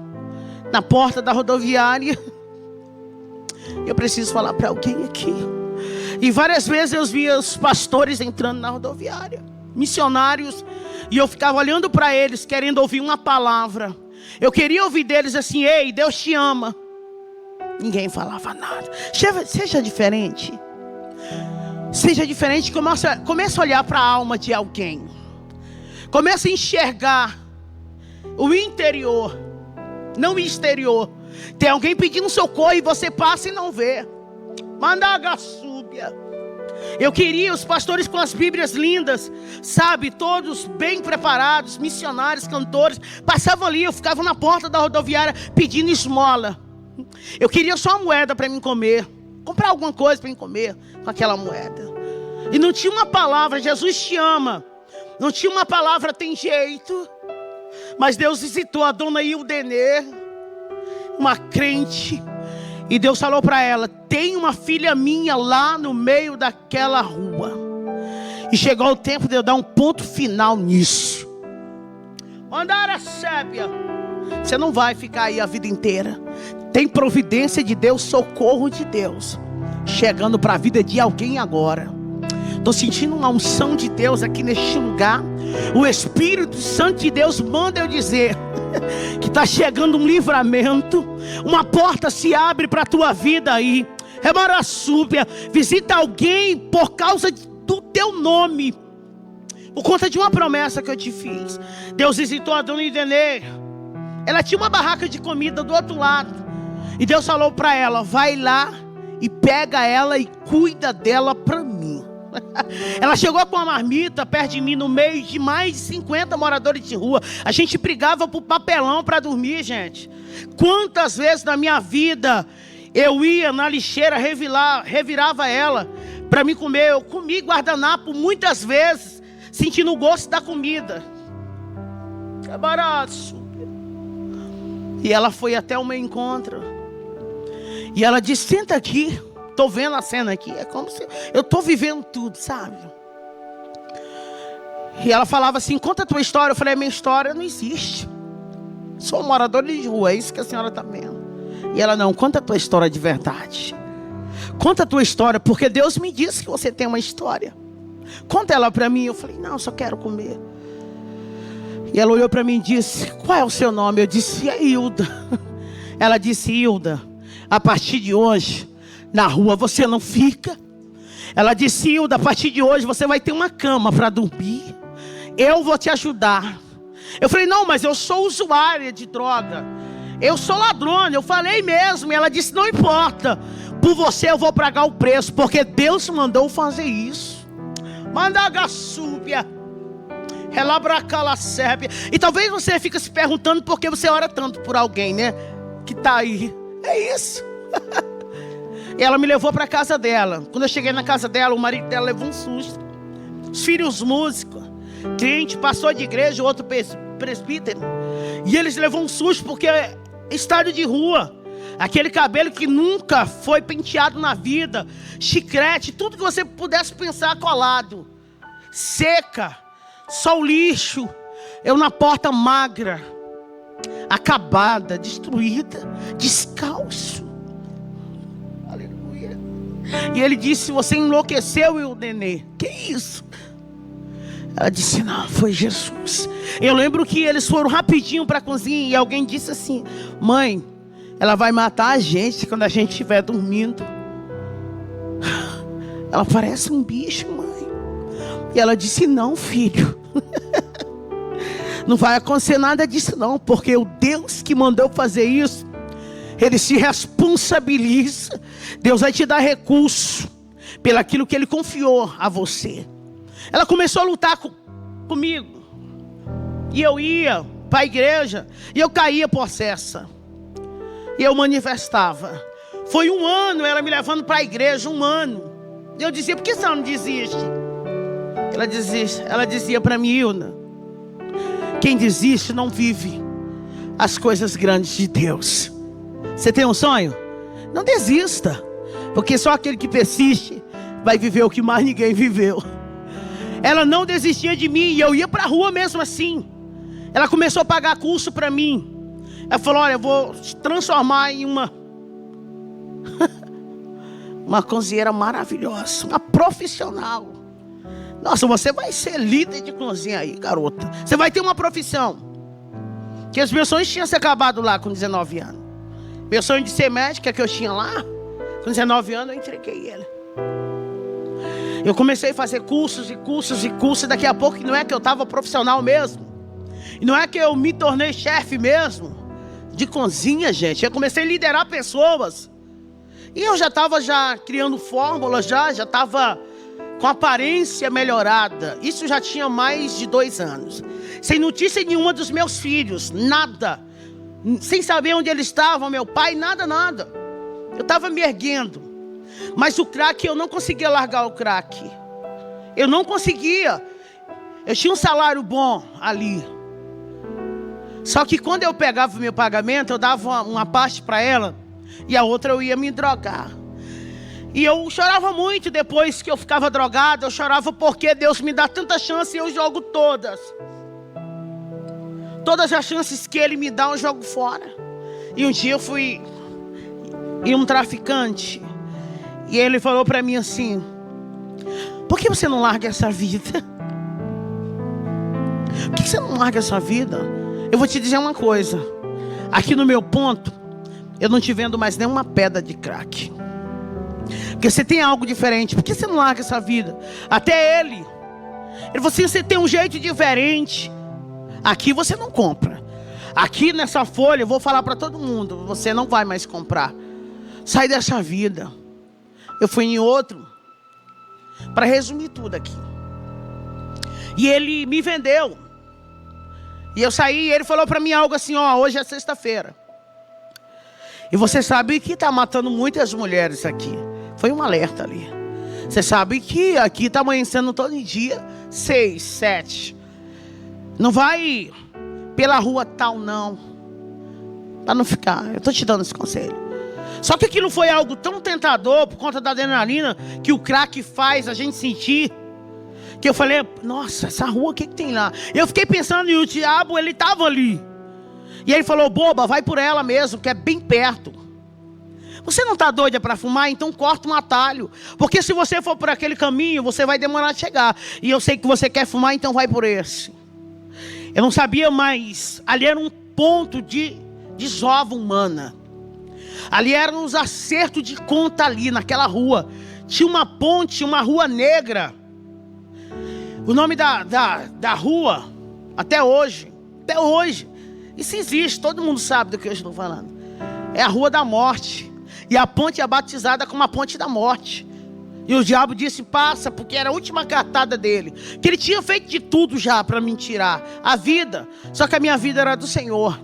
na porta da rodoviária. Eu preciso falar para alguém aqui. E várias vezes eu via os pastores entrando na rodoviária, missionários, e eu ficava olhando para eles, querendo ouvir uma palavra. Eu queria ouvir deles assim: ei, Deus te ama. Ninguém falava nada. Seja diferente. Seja diferente. Comece a olhar para a alma de alguém. Comece a enxergar o interior, não o exterior. Tem alguém pedindo socorro e você passa e não vê. Mandagaçúbia. Eu queria os pastores com as Bíblias lindas, sabe, todos bem preparados, missionários, cantores, passavam ali, eu ficava na porta da rodoviária pedindo esmola. Eu queria só uma moeda para mim comer, comprar alguma coisa para mim comer com aquela moeda. E não tinha uma palavra: Jesus te ama. Não tinha uma palavra: tem jeito. Mas Deus visitou a dona Ildenê, uma crente, e Deus falou para ela: tem uma filha minha lá no meio daquela rua. E chegou o tempo de eu dar um ponto final nisso. Mandara sébia. Você não vai ficar aí a vida inteira. Tem providência de Deus, socorro de Deus chegando para a vida de alguém agora. Estou sentindo uma unção de Deus aqui neste lugar. O Espírito Santo de Deus manda eu dizer que está chegando um livramento. Uma porta se abre para a tua vida aí. Remaraçúbia. Visita alguém por causa do teu nome, por conta de uma promessa que eu te fiz. Deus visitou a dona Idenê. Ela tinha uma barraca de comida do outro lado. E Deus falou para ela: vai lá e pega ela e cuida dela para mim. Ela chegou com uma marmita perto de mim, no meio de mais de 50 moradores de rua. A gente brigava por papelão para dormir, gente. Quantas vezes na minha vida eu ia na lixeira, revirava ela para me comer. Eu comi guardanapo muitas vezes, sentindo o gosto da comida. É barato. E ela foi até o meu encontro. E ela disse: senta aqui. Estou vendo a cena aqui. É como se eu estou vivendo tudo, sabe? E ela falava assim: conta a tua história. Eu falei: a minha história não existe. Sou um morador de rua. É isso que a senhora está vendo. E ela: não, conta a tua história de verdade. Conta a tua história, porque Deus me disse que você tem uma história. Conta ela para mim. Eu falei: não, só quero comer. E ela olhou para mim e disse: qual é o seu nome? Eu disse: é Hilda. Ela disse: Hilda, a partir de hoje, na rua você não fica. Ela disse: Hilda, a partir de hoje você vai ter uma cama para dormir. Eu vou te ajudar. Eu falei: não, mas eu sou usuária de droga. Eu sou ladrona. Eu falei mesmo. E ela disse: não importa. Por você eu vou pagar o preço, porque Deus mandou fazer isso. Mandagaçúbia. Relabracalacébia. E talvez você fique se perguntando por que você ora tanto por alguém, né? Que está aí. É isso. E ela me levou para a casa dela. Quando eu cheguei na casa dela, o marido dela levou um susto. Os filhos músicos, crente, pastor de igreja, outro presbítero. E eles levou um susto porque é estádio de rua. Aquele cabelo que nunca foi penteado na vida. Chiclete, tudo que você pudesse pensar colado. Seca, só o lixo. Eu na porta magra, acabada, destruída, descalço. Aleluia. E ele disse: você enlouqueceu, e o nenê? Que isso? Ela disse: não, foi Jesus. Eu lembro que eles foram rapidinho para a cozinha e alguém disse assim: mãe, ela vai matar a gente quando a gente estiver dormindo. Ela parece um bicho, mãe. E ela disse: não, filho. Não vai acontecer nada disso não, porque o Deus que mandou fazer isso, Ele se responsabiliza. Deus vai te dar recurso pelaquilo que Ele confiou a você. Ela começou a lutar comigo. E eu ia para a igreja e eu caía possessa. E eu manifestava. Foi 1 ano ela me levando para a igreja, 1 ano. E eu dizia: por que você não desiste? Ela dizia para mim: Ilna, quem desiste não vive as coisas grandes de Deus. Você tem um sonho? Não desista, porque só aquele que persiste vai viver o que mais ninguém viveu. Ela não desistia de mim e eu ia para a rua mesmo assim. Ela começou a pagar curso para mim. Ela falou: olha, eu vou te transformar em uma cozinheira maravilhosa, uma profissional. Nossa, você vai ser líder de cozinha aí, garota. Você vai ter uma profissão. Que os meus sonhos tinham se acabado lá com 19 anos. Meu sonho de ser médica que eu tinha lá, com 19 anos eu entreguei ele. Eu comecei a fazer cursos e cursos e cursos. Daqui a pouco não é que eu estava profissional mesmo. E não é que eu me tornei chefe mesmo de cozinha, gente. Eu comecei a liderar pessoas. E eu já estava criando fórmulas, já estava com aparência melhorada. Isso já tinha mais de 2 anos. Sem notícia nenhuma dos meus filhos, nada. Sem saber onde eles estavam, meu pai, nada. Eu estava me erguendo. Mas o crack, eu não conseguia largar o crack. Eu não conseguia. Eu tinha um salário bom ali. Só que quando eu pegava o meu pagamento, eu dava uma parte para ela e a outra eu ia me drogar. E eu chorava muito depois que eu ficava drogada. Eu chorava porque Deus me dá tanta chance e eu jogo todas. Todas as chances que Ele me dá, eu jogo fora. E um dia eu fui em um traficante. E ele falou para mim assim: por que você não larga essa vida? Por que você não larga essa vida? Eu vou te dizer uma coisa. Aqui no meu ponto, eu não te vendo mais nenhuma pedra de crack. Porque você tem algo diferente. Por que você não larga essa vida? Até ele falou assim: você tem um jeito diferente. Aqui você não compra. Aqui nessa folha eu vou falar para todo mundo: você não vai mais comprar. Sai dessa vida. Eu fui em outro. Para resumir tudo aqui. E ele me vendeu. E eu saí e ele falou para mim algo assim: ó, hoje é sexta-feira. E você sabe que está matando muitas mulheres aqui. Foi um alerta ali. Você sabe que aqui está amanhecendo todo dia 6, 7. Não vai pela rua tal não. Para não ficar. Eu estou te dando esse conselho. Só que aquilo foi algo tão tentador por conta da adrenalina que o crack faz a gente sentir. Que eu falei: nossa, essa rua, o que tem lá? Eu fiquei pensando, e o diabo, ele estava ali. E ele falou: boba, vai por ela mesmo, que é bem perto. Você não está doida para fumar? Então corta um atalho. Porque se você for por aquele caminho, você vai demorar a chegar. E eu sei que você quer fumar, então vai por esse. Eu não sabia, mas ali era um ponto de desova humana. Ali eram os acertos de conta ali, naquela rua. Tinha uma ponte, uma rua negra. O nome da rua, até hoje, isso existe, todo mundo sabe do que eu estou falando. É a Rua da Morte. E a ponte é batizada como a Ponte da Morte. E o diabo disse: passa, porque era a última cartada dele. Que ele tinha feito de tudo já para me tirar a vida. Só que a minha vida era do Senhor.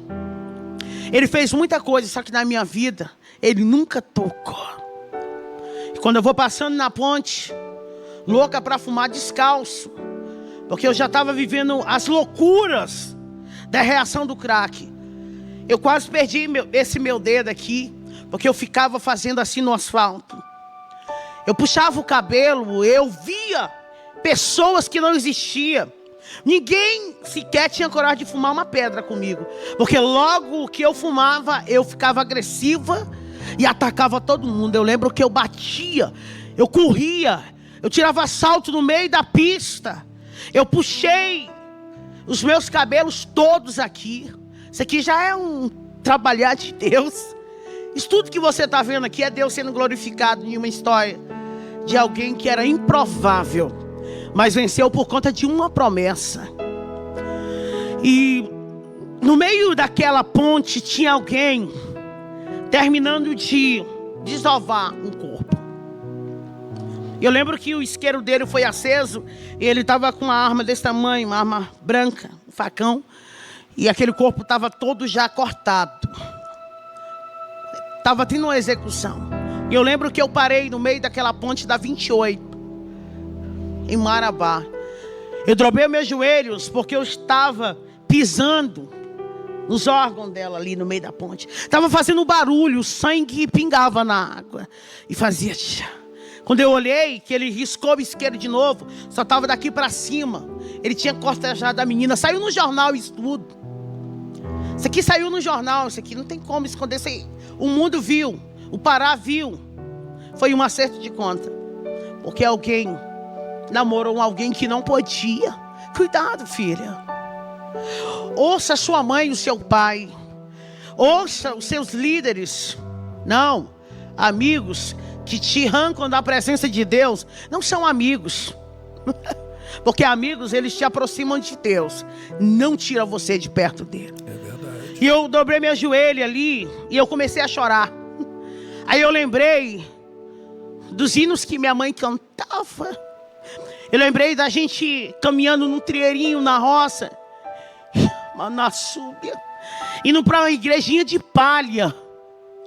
Ele fez muita coisa, só que na minha vida Ele nunca tocou. E quando eu vou passando na ponte, louca para fumar descalço, porque eu já estava vivendo as loucuras da reação do crack. Eu quase perdi esse meu dedo aqui, porque eu ficava fazendo assim no asfalto. Eu puxava o cabelo, eu via pessoas que não existiam. Ninguém sequer tinha coragem de fumar uma pedra comigo. Porque logo que eu fumava, eu ficava agressiva. e atacava todo mundo. Eu lembro que eu batia, eu corria, eu tirava salto no meio da pista. Eu puxei os meus cabelos todos aqui. Isso aqui já é um trabalhar de Deus. Isso tudo que você está vendo aqui é Deus sendo glorificado em uma história de alguém que era improvável, mas venceu por conta de uma promessa. E no meio daquela ponte tinha alguém terminando de desovar um corpo. Eu lembro que o isqueiro dele foi aceso e ele estava com uma arma desse tamanho, uma arma branca, um facão, e aquele corpo estava todo já cortado. Estava tendo uma execução. E eu lembro que eu parei no meio daquela ponte da 28, em Marabá. Eu dobrei meus joelhos porque eu estava pisando nos órgãos dela ali no meio da ponte. Estava fazendo barulho, o sangue pingava na água e fazia tchá. Quando eu olhei, que ele riscou o isqueiro de novo, só estava daqui para cima. Ele tinha cortejado a menina. Saiu no jornal isso tudo. Isso aqui saiu no jornal. Isso aqui não tem como esconder isso aí. O mundo viu. O Pará viu. Foi um acerto de conta. Porque alguém namorou alguém que não podia. Cuidado, filha. Ouça sua mãe e o seu pai. Ouça os seus líderes. Não, amigos que te arrancam da presença de Deus não são amigos. Porque amigos, eles te aproximam de Deus, não tiram você de perto dele. É verdade. E eu dobrei meu joelho ali e eu comecei a chorar. Aí eu lembrei dos hinos que minha mãe cantava. Eu lembrei da gente caminhando num trieirinho na roça, Manassúbia, indo para uma igrejinha de palha,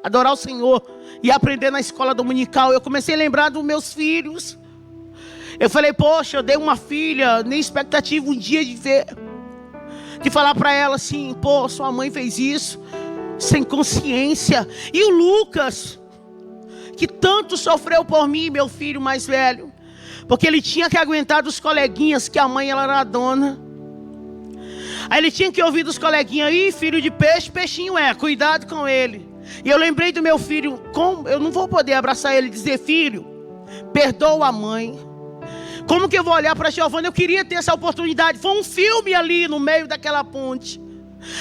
adorar o Senhor e aprender na escola dominical. Eu comecei a lembrar dos meus filhos. Eu falei, poxa, eu dei uma filha, nem expectativa um dia de ver, de falar para ela assim, pô, sua mãe fez isso, sem consciência. E o Lucas, que tanto sofreu por mim, meu filho mais velho, porque ele tinha que aguentar dos coleguinhas que a mãe ela era a dona. Aí ele tinha que ouvir dos coleguinhas, ih, filho de peixe, peixinho é, cuidado com ele. E eu lembrei do meu filho, como eu não vou poder abraçar ele e dizer, filho, perdoa a mãe. Como que eu vou olhar para Giovana? Eu queria ter essa oportunidade. Foi um filme ali no meio daquela ponte.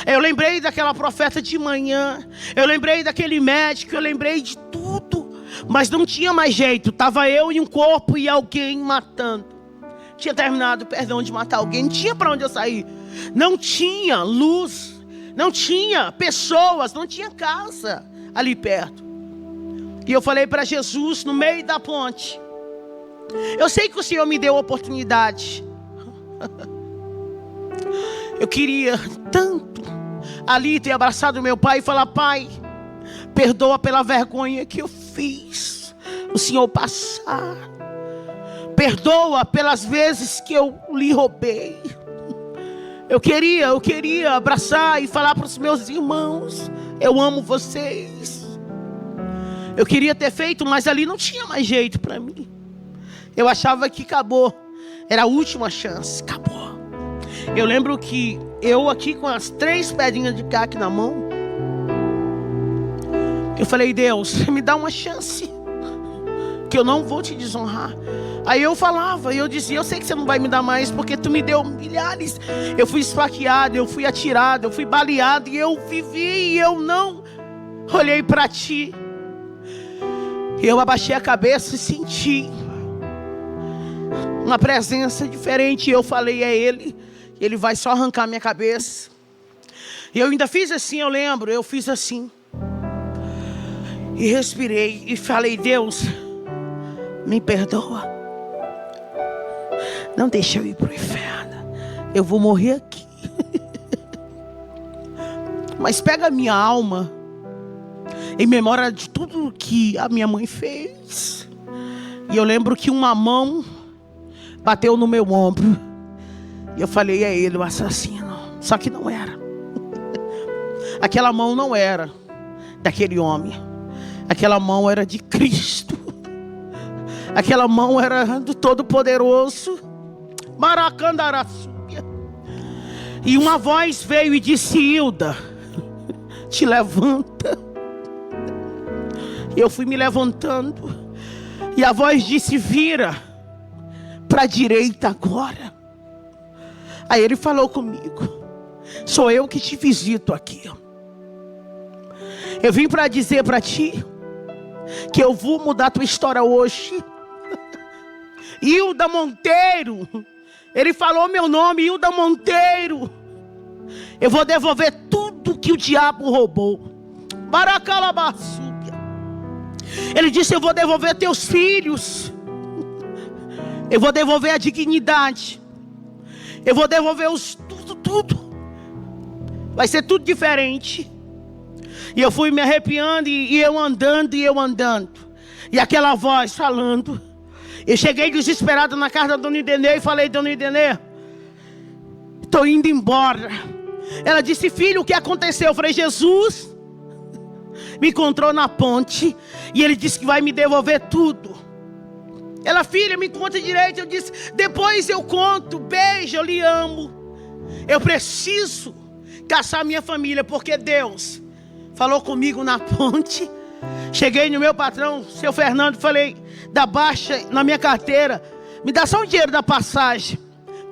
Eu lembrei daquela profeta de manhã. Eu lembrei daquele médico. Eu lembrei de tudo. Mas não tinha mais jeito. Estava eu e um corpo e alguém matando. Tinha terminado, perdão, de matar alguém. Não tinha para onde eu sair. Não tinha luz. Não tinha pessoas. Não tinha casa ali perto. E eu falei para Jesus no meio da ponte. Eu sei que o Senhor me deu a oportunidade. Eu queria tanto ali ter abraçado meu pai e falar, pai, perdoa pela vergonha que eu fiz o Senhor passar. Perdoa pelas vezes que eu lhe roubei. Eu queria abraçar e falar para os meus irmãos, eu amo vocês. Eu queria ter feito, mas ali não tinha mais jeito para mim. Eu achava que acabou. Era a última chance. Acabou. Eu lembro que eu aqui com as 3 pedrinhas de caque na mão, eu falei, Deus, me dá uma chance, que eu não vou te desonrar. Aí eu falava, eu dizia, eu sei que você não vai me dar mais, porque tu me deu milhares. Eu fui esfaqueado, eu fui atirado, eu fui baleado, e eu vivi e eu não olhei para ti. Eu abaixei a cabeça e senti uma presença diferente. E eu falei a ele, ele vai só arrancar minha cabeça. E eu ainda fiz assim, eu lembro, eu fiz assim. E respirei e falei, Deus, me perdoa. Não deixa eu ir para o inferno. Eu vou morrer aqui. Mas pega a minha alma em memória de tudo que a minha mãe fez. E eu lembro que uma mão bateu no meu ombro. E eu falei a ele, o assassino. Só que não era. Aquela mão não era daquele homem. Aquela mão era de Cristo. Aquela mão era do Todo-Poderoso. Maracandaraçúbia. E uma voz veio e disse, Hilda, te levanta. Eu fui me levantando. E a voz disse: vira para a direita agora. Aí ele falou comigo: sou eu que te visito aqui. Eu vim para dizer para ti que eu vou mudar tua história hoje. Hilda Monteiro. Ele falou meu nome, Hilda Monteiro. Eu vou devolver tudo que o diabo roubou. Baracalabaçúbia. Ele disse: eu vou devolver teus filhos. Eu vou devolver a dignidade. Eu vou devolver tudo. Vai ser tudo diferente. E eu fui me arrepiando e eu andando. E aquela voz falando. Eu cheguei desesperado na casa da dona Idenê e falei: dona Idenê, estou indo embora. Ela disse: filho, o que aconteceu? Eu falei: Jesus me encontrou na ponte e ele disse que vai me devolver tudo. Ela: filha, me conta direito. Eu disse: depois eu conto. Beijo, eu lhe amo. Eu preciso caçar minha família, porque Deus falou comigo na ponte. Cheguei no meu patrão, seu Fernando, falei: dá baixa na minha carteira, me dá só o dinheiro da passagem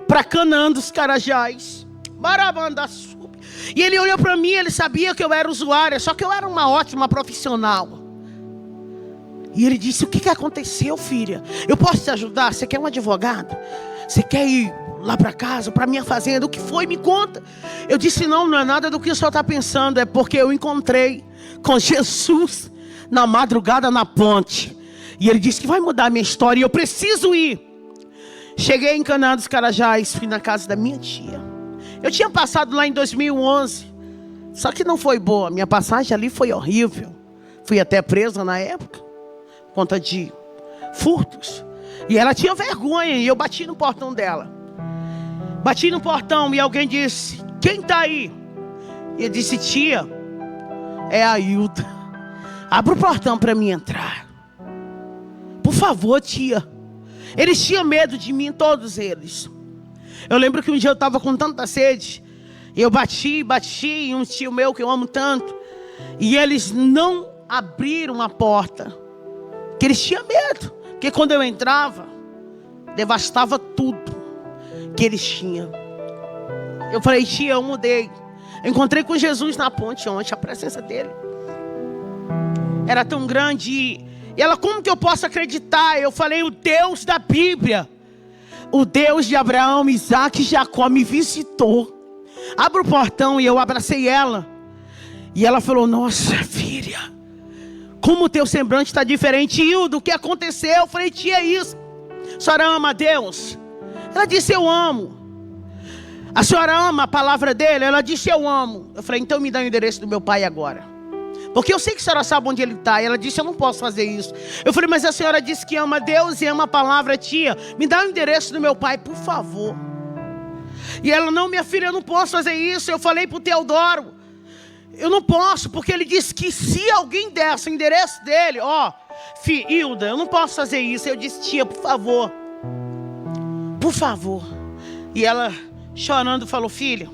para Canaã dos Carajás. Barabandassubi. E ele olhou para mim, ele sabia que eu era usuária, só que eu era uma ótima profissional. E ele disse: o que aconteceu, filha? Eu posso te ajudar? Você quer um advogado? Você quer ir lá para casa, para minha fazenda? O que foi? Me conta. Eu disse: não é nada do que o senhor está pensando. É porque eu encontrei com Jesus na madrugada na ponte. E ele disse que vai mudar a minha história e eu preciso ir. Cheguei em Canaã dos Carajás, fui na casa da minha tia. Eu tinha passado lá em 2011. Só que não foi boa. Minha passagem ali foi horrível. Fui até presa na época, por conta de furtos. E ela tinha vergonha e eu bati no portão dela. Bati no portão e alguém disse: quem está aí? E eu disse: tia, é a Hilda. Abra o portão para mim entrar. Por favor, tia. Eles tinham medo de mim, todos eles. Eu lembro que um dia eu estava com tanta sede. E eu bati em um tio meu que eu amo tanto. E eles não abriram a porta. Porque eles tinham medo. Porque quando eu entrava, devastava tudo que eles tinham. Eu falei: tia, eu mudei. Eu encontrei com Jesus na ponte ontem, a presença dele era tão grande. E ela: como que eu posso acreditar? Eu falei: o Deus da Bíblia, o Deus de Abraão, Isaac e Jacó me visitou. Abra o portão. E eu abracei ela. E ela falou: nossa filha, como o teu semblante está diferente. Hilda, o que aconteceu? Eu falei: tia, é isso. A senhora ama a Deus? Ela disse: eu amo. A senhora ama a palavra dele? Ela disse: eu amo. Eu falei: então me dá o endereço do meu pai agora, porque eu sei que a senhora sabe onde ele está. E ela disse: eu não posso fazer isso. Eu falei: mas a senhora disse que ama Deus e ama a palavra. Tia, me dá o endereço do meu pai, por favor. E ela: não, minha filha, eu não posso fazer isso. Eu falei para o Teodoro: eu não posso, porque ele disse que se alguém desse o endereço dele, Hilda, eu não posso fazer isso. Eu disse: tia, por favor, por favor. E ela, chorando, falou: filha,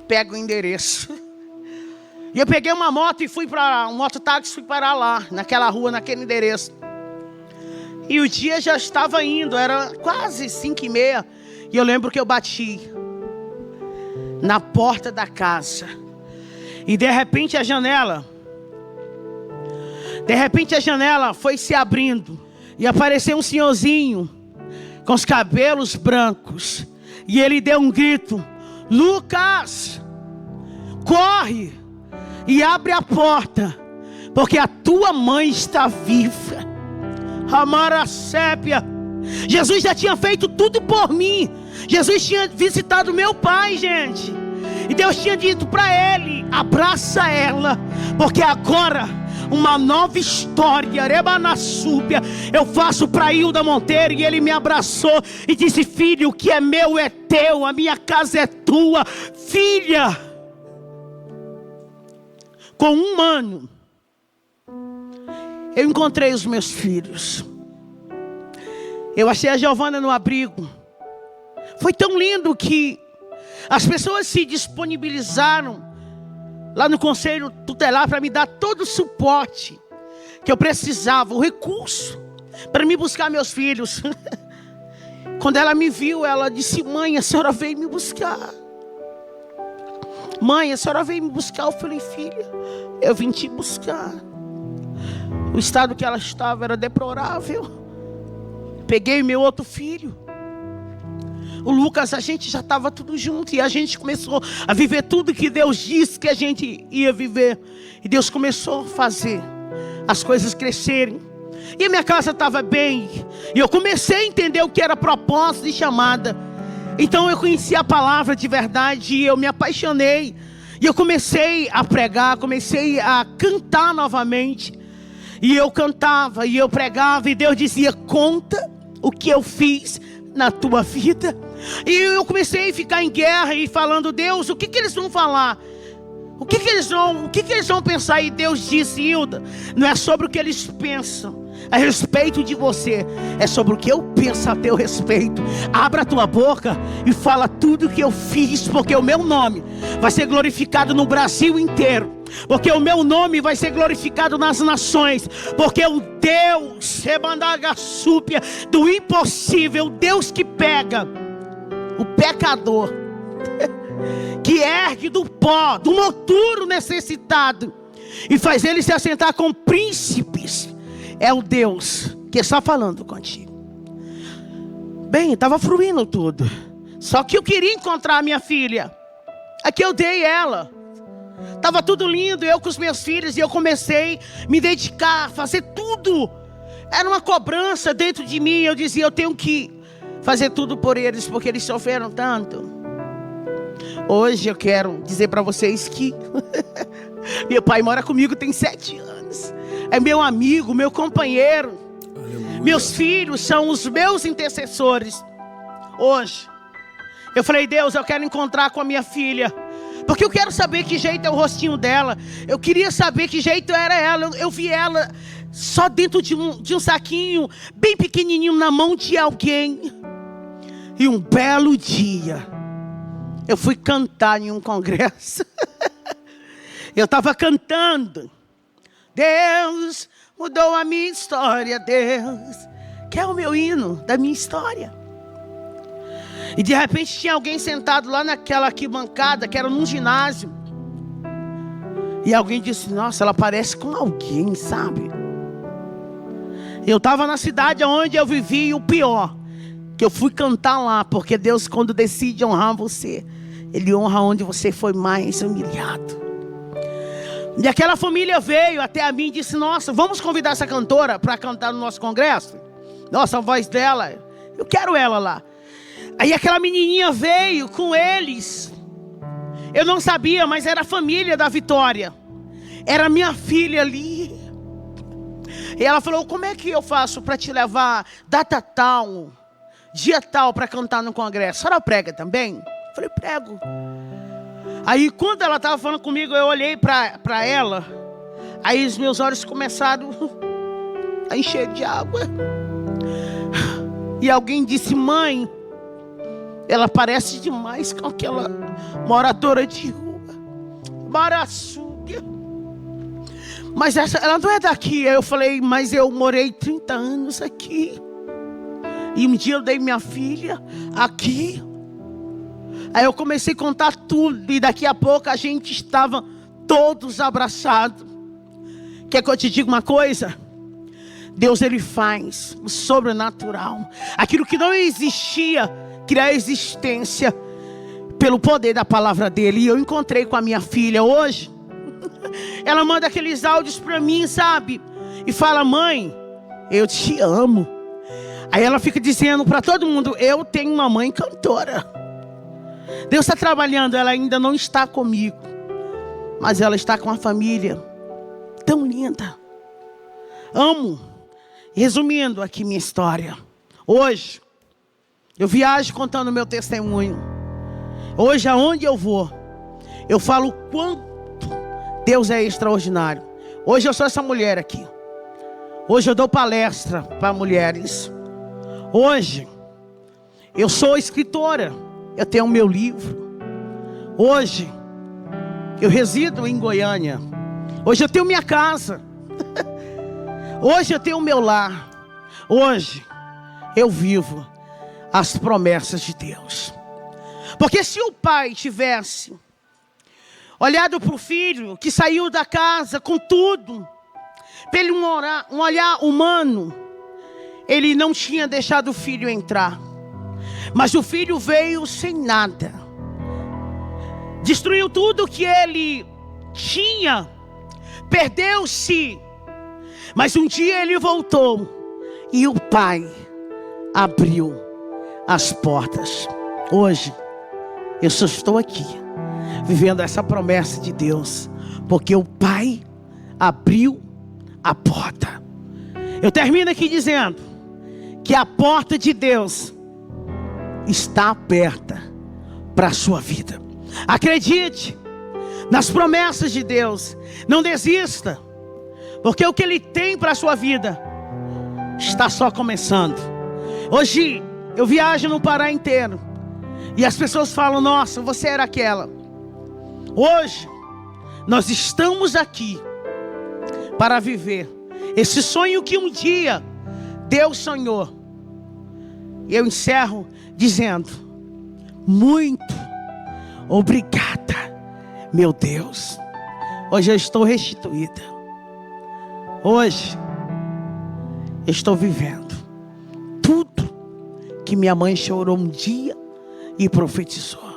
pega o endereço. E eu peguei uma moto e fui para um mototáxi, fui parar lá, naquela rua, naquele endereço. E o dia já estava indo, era quase 5h30. E eu lembro que eu bati na porta da casa. E de repente a janela foi se abrindo. E apareceu um senhorzinho com os cabelos brancos. E ele deu um grito: Lucas, corre e abre a porta, porque a tua mãe está viva. Amara Sépia. Jesus já tinha feito tudo por mim. Jesus tinha visitado meu pai, gente. E Deus tinha dito para ele: abraça ela, porque agora uma nova história, Rebanassúbia, eu faço para Hilda Monteiro. E ele me abraçou e disse: filho, o que é meu é teu, a minha casa é tua. Filha, com 1 ano, eu encontrei os meus filhos. Eu achei a Giovana no abrigo. Foi tão lindo que as pessoas se disponibilizaram lá no conselho tutelar para me dar todo o suporte que eu precisava, o recurso para me buscar meus filhos. Quando ela me viu, ela disse: mãe, a senhora veio me buscar. Mãe, a senhora veio me buscar. Eu falei: filha, eu vim te buscar. O estado que ela estava era deplorável. Peguei meu outro filho, o Lucas, a gente já estava tudo junto. E a gente começou a viver tudo que Deus disse que a gente ia viver. E Deus começou a fazer as coisas crescerem. E a minha casa estava bem. E eu comecei a entender o que era propósito e chamada. Então eu conheci a palavra de verdade. E eu me apaixonei. E eu comecei a pregar, comecei a cantar novamente. E eu cantava, e eu pregava. E Deus dizia: conta o que eu fiz na tua vida. E eu comecei a ficar em guerra e falando: Deus, o que eles vão falar? O que eles vão pensar? E Deus disse: Hilda, não é sobre o que eles pensam a respeito de você, é sobre o que eu penso a teu respeito. Abra a tua boca e fala tudo que eu fiz, porque o meu nome vai ser glorificado no Brasil inteiro, porque o meu nome vai ser glorificado nas nações, porque o Deus do impossível, Deus que pega o pecador, que ergue do pó, do monturo necessitado, e faz ele se assentar com príncipes, é o Deus que está falando contigo. Bem, estava fluindo tudo. Só que eu queria encontrar a minha filha. Aqui eu dei ela. Estava tudo lindo, eu com os meus filhos. E eu comecei a me dedicar, fazer tudo. Era uma cobrança dentro de mim. Eu dizia: eu tenho que fazer tudo por eles, porque eles sofreram tanto. Hoje eu quero dizer para vocês que meu pai mora comigo tem 7 anos. É meu amigo, meu companheiro. Aleluia. Meus filhos são os meus intercessores. Hoje eu falei: Deus, eu quero encontrar com a minha filha, porque eu quero saber que jeito é o rostinho dela. Eu queria saber que jeito era ela. Eu vi ela só dentro de um saquinho bem pequenininho na mão de alguém. E um belo dia eu fui cantar em um congresso. Eu estava cantando: Deus mudou a minha história, Deus, que é o meu hino da minha história. E de repente tinha alguém sentado lá naquela arquibancada, que era num ginásio. E alguém disse: nossa, ela parece com alguém, sabe? Eu estava na cidade onde eu vivi, e o pior, que eu fui cantar lá, porque Deus, quando decide honrar você, Ele honra onde você foi mais humilhado. E aquela família veio até a mim e disse: nossa, vamos convidar essa cantora para cantar no nosso congresso? Nossa, a voz dela, eu quero ela lá. Aí aquela menininha veio com eles. Eu não sabia, mas era a família da Vitória. Era minha filha ali. E ela falou: como é que eu faço para te levar data tal, dia tal, para cantar no congresso? A senhora prega também? Eu falei: prego. Aí quando ela estava falando comigo, eu olhei para ela. Aí os meus olhos começaram a encher de água. E alguém disse: mãe, ela parece demais com aquela moradora de rua, Maraçuga. Mas ela não é daqui. Aí eu falei: mas eu morei 30 anos aqui. E um dia eu dei minha filha aqui. Aí eu comecei a contar tudo. E daqui a pouco a gente estava todos abraçados. Quer que eu te diga uma coisa? Deus, Ele faz o sobrenatural. Aquilo que não existia, criar existência pelo poder da palavra dEle. E eu encontrei com a minha filha hoje. Ela manda aqueles áudios para mim, sabe? E fala: mãe, eu te amo. Aí ela fica dizendo para todo mundo: eu tenho uma mãe cantora. Deus está trabalhando. Ela ainda não está comigo, mas ela está com uma família tão linda. Amo. Resumindo aqui minha história. Hoje eu viajo contando meu testemunho. Hoje aonde eu vou, eu falo o quanto Deus é extraordinário. Hoje eu sou essa mulher aqui. Hoje eu dou palestra para mulheres. Hoje eu sou escritora. Eu tenho o meu livro. Hoje eu resido em Goiânia. Hoje eu tenho minha casa. Hoje eu tenho o meu lar. Hoje eu vivo as promessas de Deus. Porque se o pai tivesse olhado para o filho que saiu da casa com tudo, pelo um olhar humano, ele não tinha deixado o filho entrar. Mas o filho veio sem nada. Destruiu tudo que ele tinha. Perdeu-se. Mas um dia ele voltou. E o pai abriu as portas. Hoje, eu só estou aqui, vivendo essa promessa de Deus. Porque o pai abriu a porta. Eu termino aqui dizendo que a porta de Deus está aberta para a sua vida. Acredite nas promessas de Deus. Não desista, porque o que Ele tem para a sua vida está só começando. Hoje eu viajo no Pará inteiro e as pessoas falam: nossa, você era aquela. Hoje nós estamos aqui para viver esse sonho que um dia Deus sonhou. E eu encerro dizendo: muito obrigada, meu Deus. Hoje eu estou restituída. Hoje eu estou vivendo tudo que minha mãe chorou um dia e profetizou.